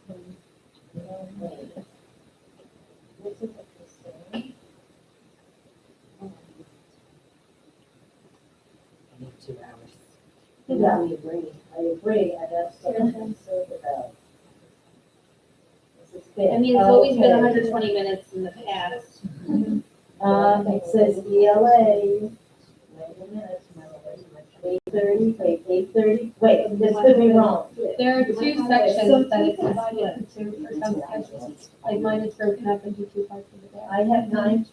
I need 2 hours. Yeah, I agree, and that's what I'm concerned about. This is big. I mean, it's always been Okay. 120 minutes in the past. It says ELA, 90 minutes, Wait, this could be wrong. There are two sections that it's split into for some schedules. Like mine is broken up into two parts of the day. I have 9.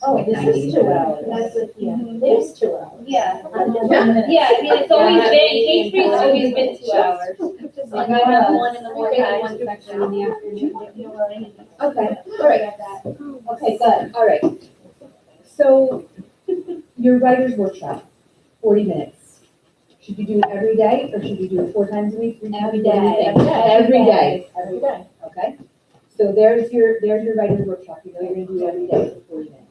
Oh, this is 2 hours. That's what, yeah. It is 2 hours. Yeah. I'm just 1 minute. Yeah, I mean, it's always been, K-3's always been 2 hours. Like I have one in the morning and one section in the afternoon. Okay, all right, Okay, good. all right. So your writer's workshop, 40 minutes. Should you do it every day or should you do it 4 times a week? 3 times? Every What do you day. think? Every day. Every day. Okay, so there's your writer's workshop, you know you're gonna do it every day for 40 minutes.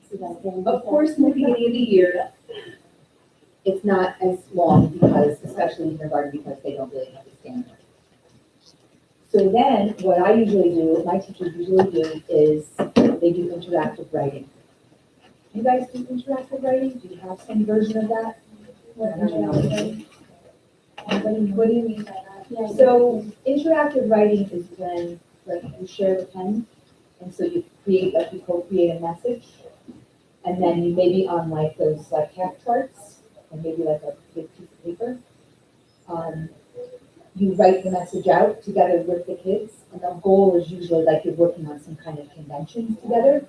Of course, in the beginning of the year, it's not as long because, especially in kindergarten, because they don't really understand it. So then, what I usually do, what my teachers usually do, is they do interactive writing. You guys do interactive writing? Do you have some version of that? I don't know. What do you mean by that? So interactive writing is when, like, you share the pen, and so you create, like, you co-create a message, and then you maybe on like those like half charts, or maybe like a big piece of paper, you write the message out together with the kids, and the goal is usually like you're working on some kind of conventions together.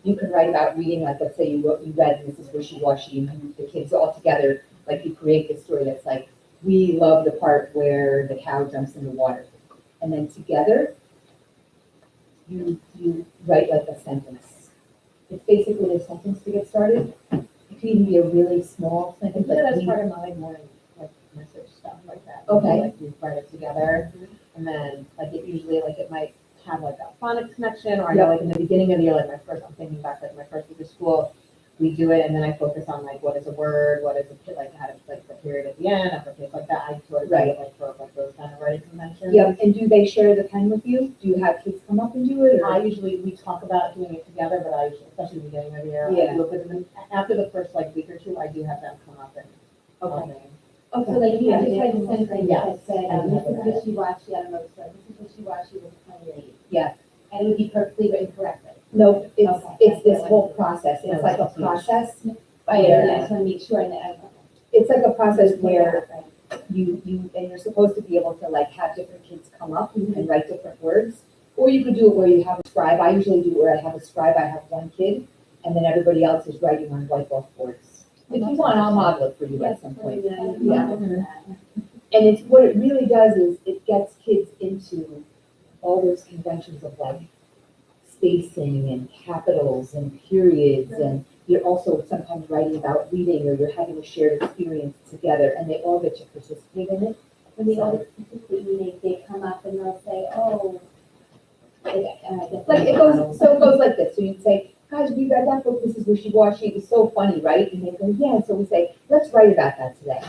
You can write about reading, like let's say you read Mrs. Wishy-Washy, and the kids all together, like you create this story that's like, we love the part where the cow jumps in the water. And then together, you write like a sentence. It's basically a sentence to get started. It can even be a really small sentence. Yeah, that's like, part of my morning, like, message stuff like that. Okay. Like, we write it together, and then, like, it usually, like, it might have, like, a phonics connection, or I know, like, in the beginning of the year, like, I'm thinking back, like, my first week of school, we do it, and then I focus on, like, what is a word, what is a, like, how to, like, the period at the end, uppercase, like that, I sort of write it, like, for, like, those kind of writing conventions. Yeah, and do they share the pen with you? Do you have kids come up and do it, or? We talk about doing it together, but I usually, especially in the beginning of the year, Yeah. I do it with them. After the first, like, week or two, I do have them come up and. Okay. So Okay, like, you just like the sentence Yeah. that said, this is wishy-washy, I don't know, so this is wishy-washy with a funny lady. yeah, And it would be perfectly written correctly. no, it's, Okay. it's this whole process, it's like a process. I Yeah. just want to make sure that. It's like a process where you, and you're supposed to be able to like have different kids come up and write different words. Or you could do it where you have a scribe. I usually do it where I have a scribe, I have one kid, and then everybody else is writing on whiteboard boards. If you want, I'll model it for you at some point. Yeah. And it's, what it really does is it gets kids into all those conventions of like spacing and capitals and periods, and you're also sometimes writing about reading, or you're having a shared experience together, and they all get to participate in it. When they all participate, they come up and they'll say, oh. Like it goes, so it goes like this. So you'd say, guys, we read that book, Mrs. Wishy-Washy, it was so funny, right? And they go, yeah, and so we say, let's write about that today.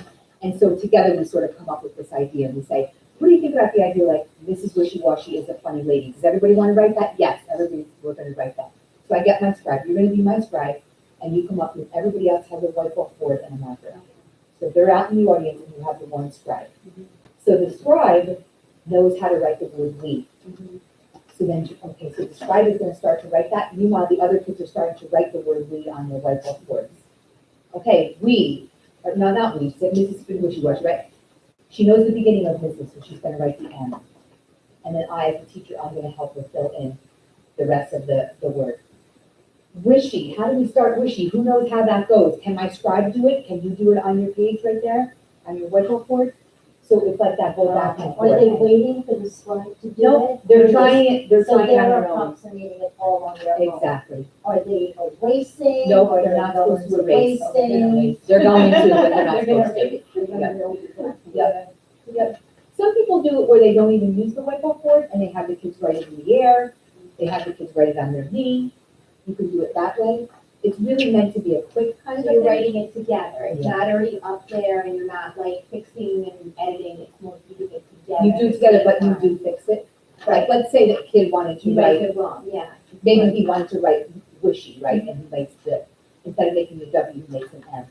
And so together we sort of come up with this idea, and we say, what do you think about the idea like Mrs. Wishy-Washy is a funny lady? Does everybody want to write that? Yes, we're going to write that. So I get my scribe, you're going to be my scribe, and you come up with, everybody else has a whiteboard and a marker. So they're out in the audience and you have the one scribe. So the scribe knows how to write the word we. So then, okay, so the scribe is going to start to write that. Meanwhile, the other kids are starting to write the word we on their whiteboard boards. Okay, we, or no, not we, Mrs. Wishy-Washy, right? She knows the beginning of Mrs., so she's going to write the end. And then I, as a teacher, I'm going to help her fill in the rest of the word. Wishy, how do we start wishy? Who knows how that goes? Can my scribe do it? Can you do it on your page right there, on your whiteboard board? So it's like that whole back and forth. Are they waiting for the scribe to do it? No, they're trying it, they're So trying it on they're their own. approximating it all on their own. Exactly. Are they erasing? No, Are they're they not supposed to going erase. wasting? They're going to, but they're not They're supposed gonna to. erase. Yep. Yep. Some people do it where they don't even use the whiteboard board and they have the kids write it in the air. They have the kids write it on their knee. You can do it that way. It's really meant to be a quick kind of So you're thing. writing it together, it's Yeah. not already up there and you're not like fixing and editing, it's more you do it together. You do it together, but you do fix it. Like, let's say that kid wanted to You might write, go wrong, yeah. maybe he wanted to write wishy, right? And he makes the, instead of making the W, he makes an M.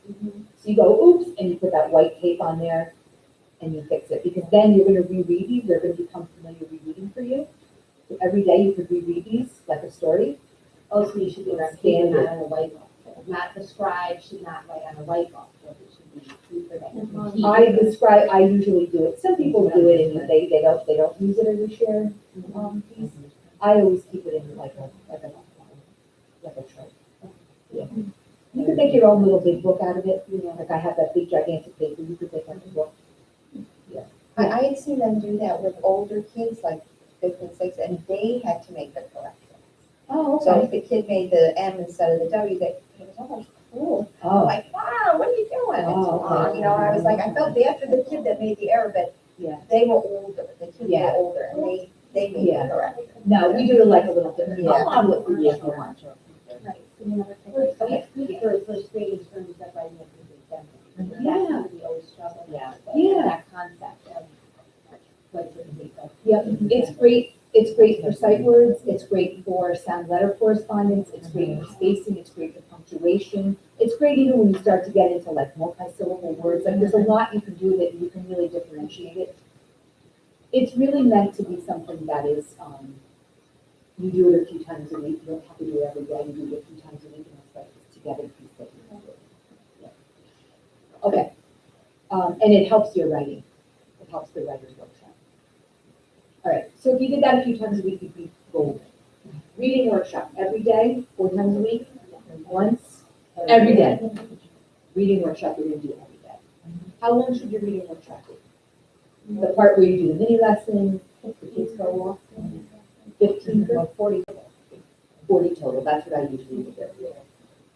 So you go, oops, and you put that white tape on there and you fix it. Because then you're gonna reread these, they're gonna become familiar rereading for you. So every day you could reread these like a story. Oh, so you should be Or standing standard. on a whiteboard, not the scribe should not write on a whiteboard, it should be I usually do it. Some people do it and they don't use it as a shared, piece. I always keep it in like a tray. Yeah. You could make your own little big book out of it, like I have that big gigantic paper, you could make like a book. I had seen them do that with older kids, like fifth and sixth, and they had to make the corrections. Oh, So if the kid made the M instead of the W, it was almost cruel. I'm Oh, like, wow, what are you doing? Oh, okay. You know, and I was like, I felt bad for the kid that made the error, but yeah. they were older, the kids Yeah. were older, and they made Yeah. the correction. No, you do it like a little different. Yeah. I'll model it for you if you want. Right, so you never think. Okay. For first grade in terms of writing it for the Yeah. That's what we always struggle with. Yeah. That concept of what is it gonna be like. Yep, it's great for sight words, it's great for sound letter correspondence, it's great for spacing, it's great for punctuation. It's great even when you start to get into like multi-syllable words, like there's a lot you can do that you can really differentiate it. It's really meant to be something that is, you do it a few times a week, you don't have to do it every day, you do it a few times a week, and it's like this together piece that you can do. Yeah. Okay, and it helps your writing, it helps the writer's workshop. All right, so if you did that a few times a week, you'd be golden. Reading workshop, every day, 4 times a week, once, every day. Reading workshop, you're gonna do every day. How long should your reading workshop be? The part where you do the mini lesson, the kids go off, 15 or 40 total. 40 total, that's what I usually do.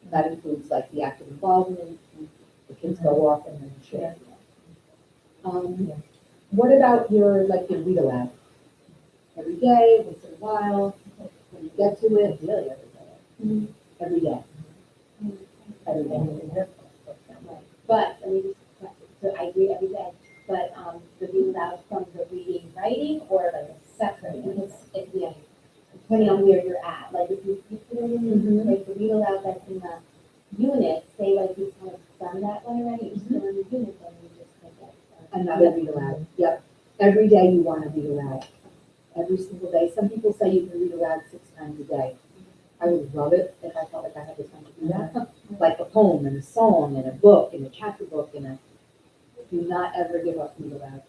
That includes like the active involvement, the kids go off and then share. What about your read aloud? Every day, once in a while, when you get to it, really every day. Every day. But, let me just, so I agree every day, but, the read aloud from the reading, writing, or like a separate, because it's, depending on where you're at, like if you put it in, like the read aloud that's in the unit, say like you've kind of done that one already, you're still in the unit, then you just make it. Another read aloud, yep. Every day you want to read aloud. Every single day. Some people say you can read aloud 6 times a day. I would love it if I felt like I had the time to do that. Like a poem and a song and a book and a chapter book and a, do not ever give up read aloud.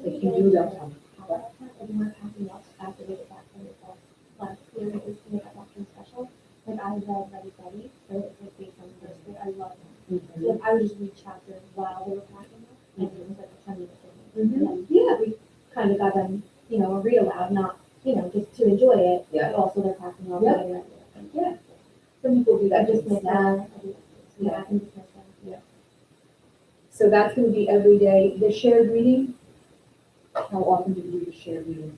If you do, don't tell me. Everyone passing up after they get back from the class last year, it was to make a doctor special. Like I read Ready Ready, so it's like based on the first grade, I love it. So like, I would just read chapters while they were packing up, and it was like a 10-minute thing. And then Yeah. we kind of got them, read aloud, not, just to enjoy it, Yeah. but also they're packing up. Yeah. and ready. Yeah. Some people do I that just just make now. that, yeah, and just make that. So that's going to be every day. The shared reading, how often do you do the shared reading?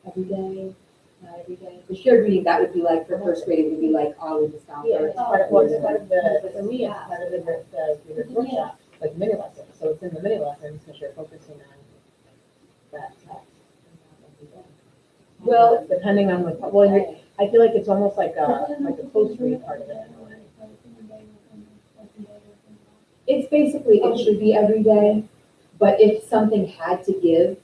Every day? Not every day? The shared reading, that would be like, for first grade, it would be like Ollie the Stomper. Yeah, it's part of, well, it's part of the, for me, it's part of the reader's workshop, like mini lesson, so it's in the mini lessons, because you're focusing on that text. Well, Depending on I feel like it's almost like a close read part of it in a way. it's basically, it should be every day, but if something had to give,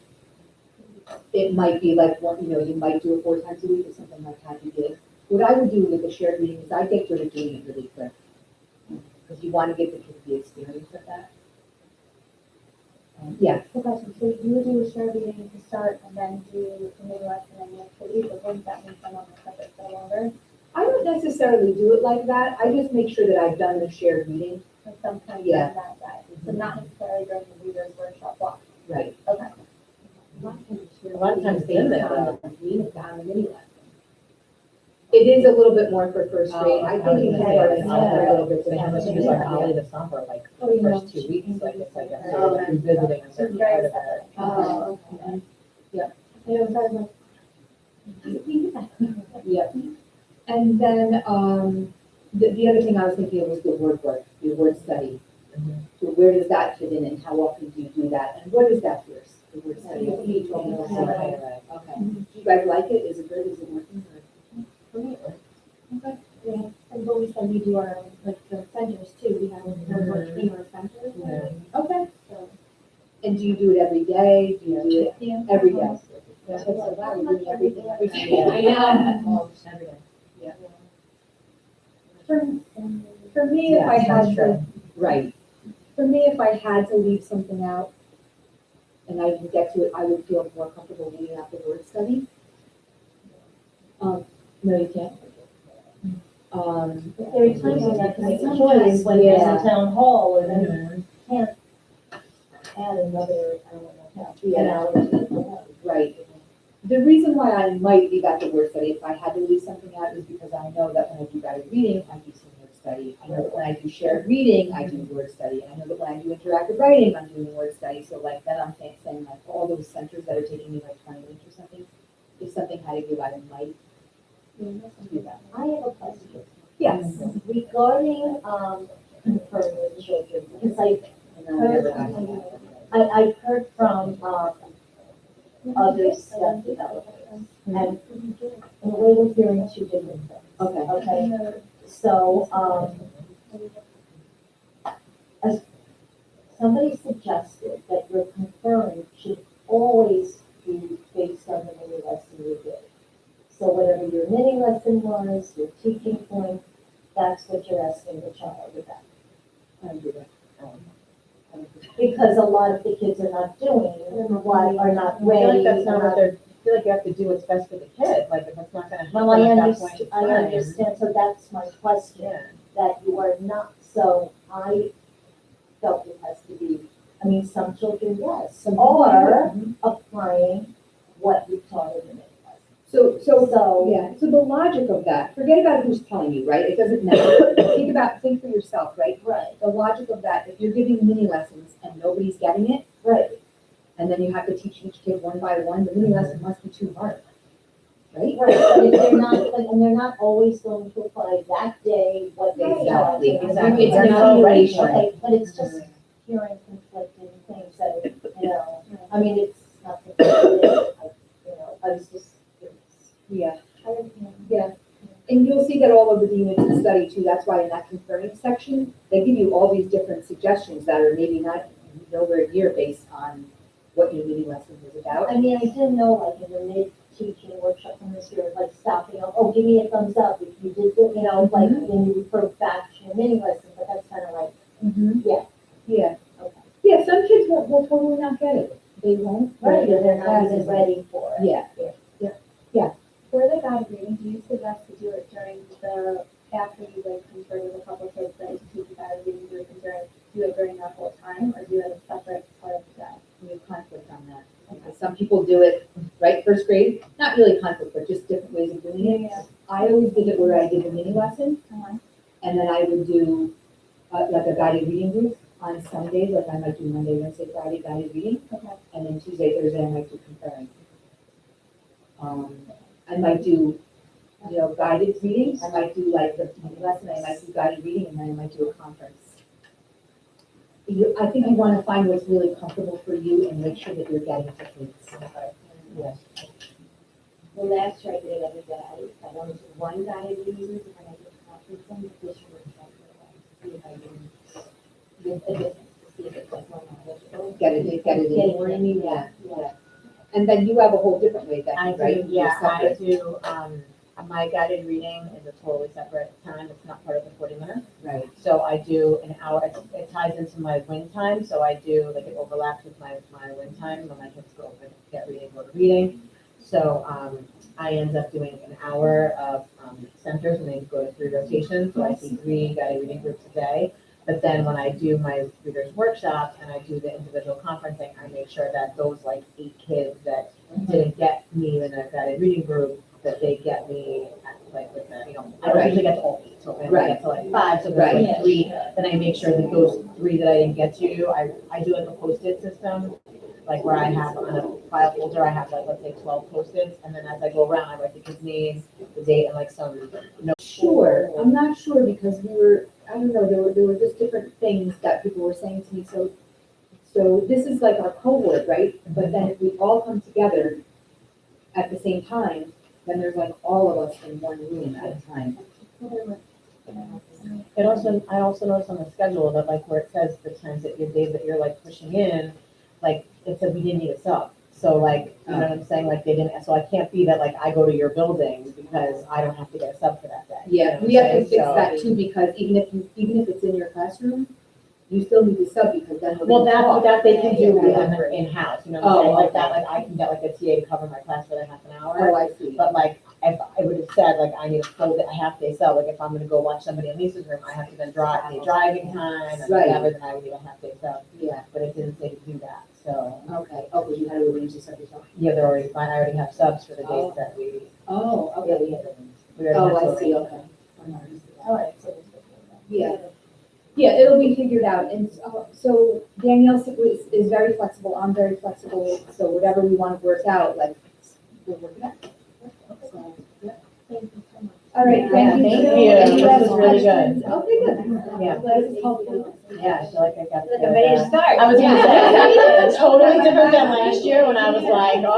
it might be like one, you might do it 4 times a week if something like had to give. What I would do with the shared reading is I get good at doing it really quick. Because you want to give the kids the experience of that. Yeah, Okay, so you would do a shared reading to start and then do the mini lesson and the activity, but wouldn't that make them on the subject for longer? I don't necessarily do it like that. I just make sure that I've done the shared reading. Or sometimes Yeah. during that day, so not necessarily during the reader's workshop block. Right. Okay. A lot of times it's in there, though. On the mini lesson. It is a little bit more for first grade. I think you Yeah. can start it off a little bit. They have us use like Ollie the Stomper, like Oh, the you know. first 2 weeks, like it's like a Oh, sort of revisiting a certain part of it. Oh, okay. Yeah, I was like, we did that. Yeah. And then, the other thing I was thinking of was the word work, the word study. So where does that fit in and how often do you do that? And what is that yours? The word study? You told me last night. Okay. Do you guys like it? Is it good? Is it working? Okay. Yeah, and when we said we do our, like, the centers too, we have work in our centers. Yeah. Okay. So, And do you do it every day? Do you do it yeah. every day? Yeah. So, wow, you're doing everything every day. Yeah. I know. Oh, every day. For instance, For me, if I Yes, that's had true. to, right, for me, if I had to leave something out and I didn't get to it, I would feel more comfortable leaving out the word study. No, you can't. There are times when I can make a choice, when there's Yeah. a town hall, or then can't add another, I don't know, an Yeah. hour to it. Right. The reason why I might leave out the word study, if I had to leave something out, is because I know that when I do guided reading, I do some word study. I know that when I do shared reading, I do word study. I know that when I do interactive writing, I'm doing word study. So like then I'm saying like all those centers that are taking me like 20 minutes or something, if something had to give out, I might do that. I have a question. Yes. Regarding, confirming children, because I've heard from, other staff developers, and the way we're hearing two different things. Okay. Okay, so, as somebody suggested that your conferring should always be based on the mini lesson you did. So whatever your mini lesson was, your teaching point, that's what you're asking the child about. I do that. Because a lot of the kids are not doing, what are not I feel ready. like that's not are what they're, I feel like you have to do what's best for the kid, like if it's not gonna happen Well, I at that point in understand, I time. understand, so that's my question, Yeah. that you are not, so I felt it has to be, I mean, some children, yes, Some people are Mhm. applying what you taught in the mini lesson. So, yeah, so the logic of that, forget about who's telling you, right? It doesn't matter. Think for yourself, right? Right, The logic of that, if you're giving mini lessons and nobody's getting it, right, and then you have to teach each kid one by one, the mini lesson must be too hard, right? right, but if they're not, and they're not always going to apply that day what they taught. Exactly, exactly. It's They're an not ready acceleration. for it. Okay, but it's just hearing conflicting things that, you know, I mean, it's nothing, I was just curious. Yeah. Yeah. And you'll see that all over the units of study too. That's why in that conferring section, they give you all these different suggestions that are maybe not nowhere near based on what your mini lesson was about. I mean, I didn't know, like, in the mid-teaching workshop, when you're like stopping, oh, give me a thumbs up if you did, you know, like, then you refer back to your mini lesson, but that's kind of like, yeah. Yeah. Okay. Yeah, some kids will totally not get it. They won't. Right, or they're not even ready for it. Yeah. For the guided reading, do you suggest to do it during after you like confer with a couple of kids that you teach a guided reading group and do it during that whole time, or do it as a separate part of the day? We have conflict on that. Okay. Some people do it, right, first grade, not really conflict, but just different ways of doing it. Yeah. I always did it where I did a mini lesson, Uh-huh. and then I would do like a guided reading group on Sundays, like I might do Monday, Wednesday, Friday guided reading, Okay. and then Tuesday, Thursday, I might do conferring. I might do, guided reading, I might do like the mini lesson, I might do guided reading, and then I might do a conference. I think you want to find what's really comfortable for you and make sure that you're getting to kids. Yeah. Well, last year I did every day, I went to one guided reading, and I did a conference on the dish workshop, to see if I can get a difference, to see if it's like one knowledge. Get it in. Getting what I mean, Yeah. And then you have a whole different way that, I right? do, You're yeah, I separate. do, my guided reading is a totally separate time, it's not part of the 40 minutes. Right. So I do an hour, it ties into my win time, so I do, like, it overlaps with my win time, when my kids go over to get reading, go to reading. So, I end up doing an hour of, centers, and they go to 3 rotations, so I see 3 guided reading groups a day. But then when I do my readers workshop and I do the individual conferencing, I make sure that those like 8 kids that didn't get me in a guided reading group, that they get me like with the, I don't usually get to all 8, so if I only get to like 5, so if there's like 3, then I make sure that those 3 that I didn't get to, I do like a post-it system, like where I have on a file folder, I have like, let's say 12 post-its, and then as I go around, I write the kid's name, the date, and like some notes. Sure, I'm not sure because I don't know, there were just different things that people were saying to me, so this is like our cohort, right? But then if we all come together at the same time, then there's like all of us in one room at a time. I also noticed on the schedule that like where it says the times that your days that you're like pushing in, like it said we didn't need a sub. So like, you know what I'm saying, like they didn't, so I can't be that like I go to your building because I don't have to get a sub for that day. You know Yeah, what we I'm have to saying? fix So- that too, because even if it's in your classroom, you still need to sub, because then. they're Well, gonna talk. that they can do Yeah. in-house, you know what I'm saying, Oh, like that, okay. like I can get like a TA to cover my class for the half an hour. Oh, I see. But like, if I would have said, like, I need a full, a half day sub, like if I'm gonna go watch somebody in Lisa's room, I have to then pay driving time and Right. whatever, then I would need a half day sub. Yeah, But it didn't say to do that, so, okay, oh, but you had to arrange this every time. yeah, they're already fine, I already have subs for the days that we Oh, Yeah, okay. we already Oh, have I see, subs. okay. All right, so. Yeah. Yeah, it'll be figured out, and so Danielle is very flexible, I'm very flexible, so whatever we want to work out, like, we'll work it out. So, yeah. All right, Yeah, thank you. thank Jill. you. Any This last was really good. questions? Okay, good. Yeah. This is helpful. Yeah, I feel like I got. Like I'm ready to start. I was gonna Yeah. say, totally different than last year when I was like, oh.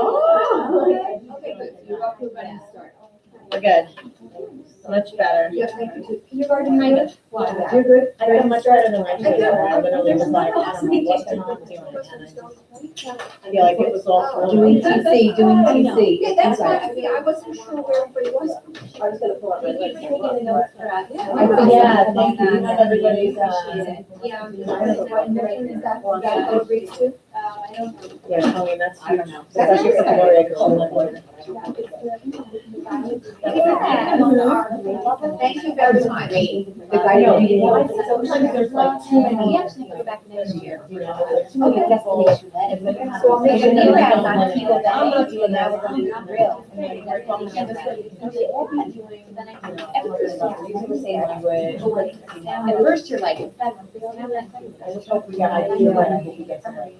Okay, good, you're off to a running start. We're good. Much better. Yeah, thank you. Kindergarten, kind of? Yeah. You're good? I feel much better than last year. I literally was like, I don't know what the hell I'm doing. And I feel like it was all Doing thrown. TC. Yeah, that's why, I mean, I wasn't sure where everybody was. I was gonna pull up my Thank you list. for taking the notes for us. Yeah, thank you. You have everybody's, Yeah. What that agrees to? I don't know. yeah, I mean, that's huge. don't know. Especially for Gloria, because she's like, "Well, Thank you very much. Because I know, sometimes there's like too We many. actually go back next year. You know, Too many destination weddings. So I'll make sure You that- have on people that I'm not doing that. We're gonna do real. And then we're gonna do this. They all be doing, then I can, everybody's Using the same language. at first you're like, I just hope we got, I feel like we get somebody.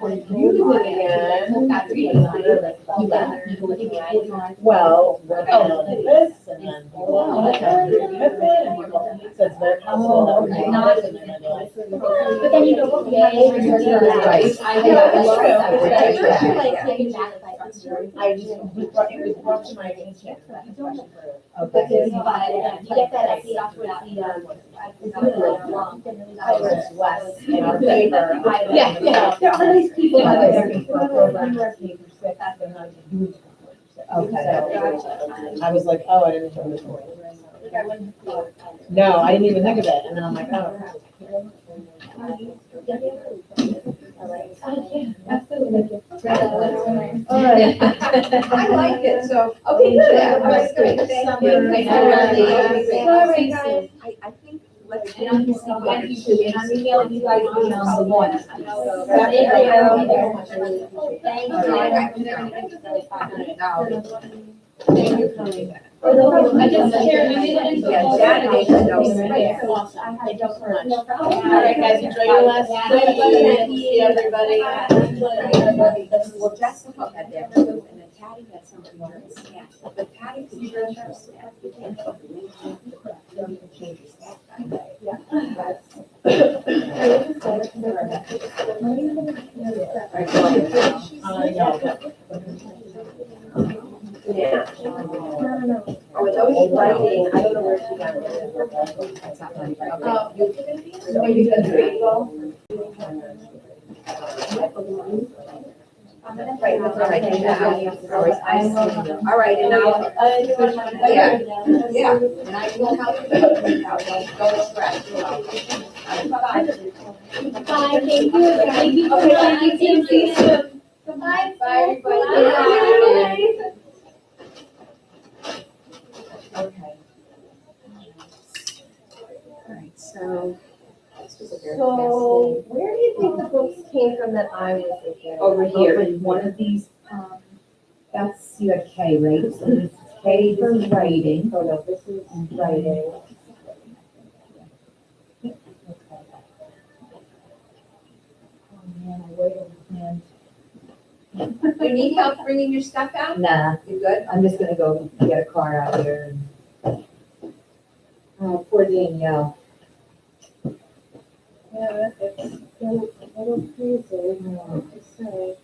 You do it again. Well, we're on this and then. Says their council. Okay. But then you go, okay. Right. At first you're like taken back by the story. I just, it was brought to my attention. But there's, you get that idea off with I was less in our favor. Yeah, yeah, there are these people out there. Okay. So I was like, oh, I didn't know this one. No, I didn't even think of it, and then I'm like, oh. Absolutely. All right. I like it, so. Okay, good. Yeah, All right, great. good. Thank you. you. Thank you. Sorry, guys. I think, let's. And I'm just like, thank you, Julie, and I'm emailing you guys emails the one. Thank you. I just shared, I made it into. Yeah, Saturday, no. Awesome. Thank you so much. All right, guys, enjoy your last day. See everybody. Well, Jessica had that, and then Patty had something on her staff, but Patty could change her staff. You can't change your staff that way. Yeah. Oh, and those writing, I don't know where she got it. That's not funny. Okay. So you can read Right, all right, all right, and now, yeah, yeah, and I will help you. Don't stress. Bye-bye. Bye, thank you, thank you. Okay, thank you. See you soon. Goodbye. Bye, everybody. Bye. Okay. All right, so. This was a very So, where do you think the books came from that I was looking? Over here, one of these, that's, you have K, right? So this is K for writing. Oh, no, this is writing. You need help bringing your stuff out? Nah, You good? I'm just gonna go get a car out here and. Poor Danielle. Yeah, it's been a little crazy, to say.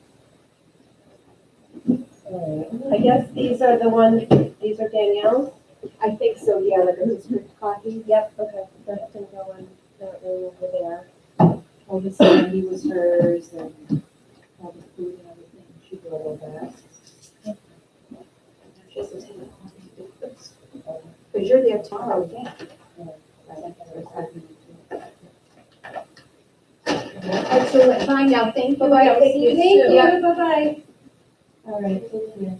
I guess these are the ones, these are Danielle's? I think so, yeah, like a district copy. Yep, okay, that can go in that room over there. All the Sandy was hers and all the food and everything she did. go back. Because you're there tomorrow again. Alright, so bye now, thank you. Bye-bye. I'll see you Thank soon. you. Yeah. Bye-bye. All right, thank you.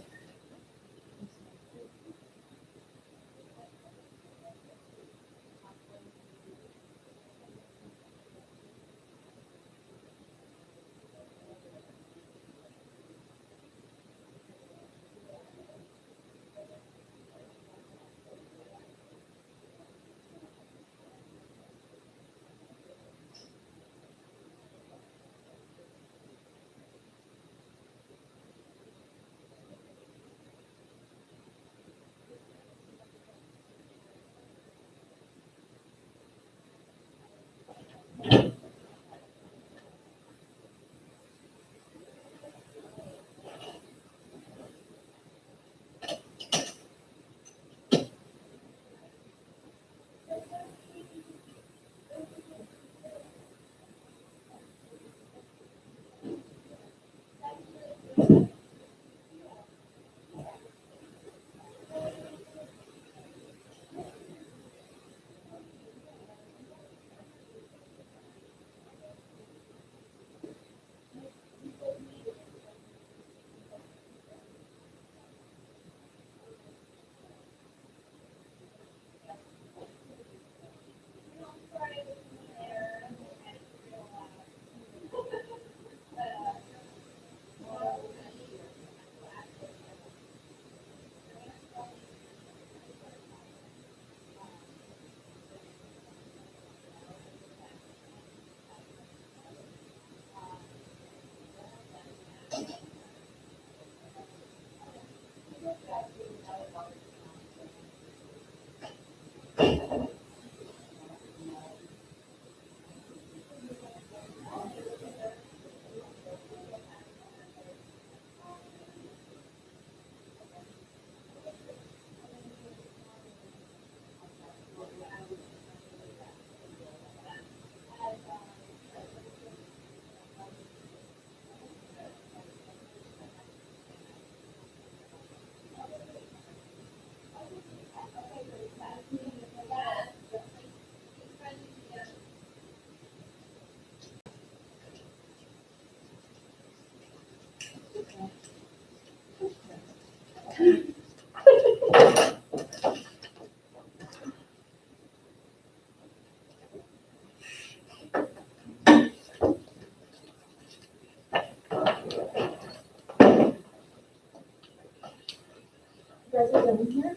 You guys are done here?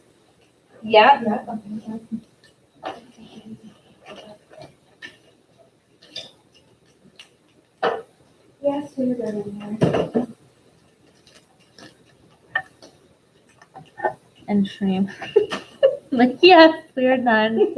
Yeah. Yeah. Yes, we're done here. And stream. Like, yes, we're done.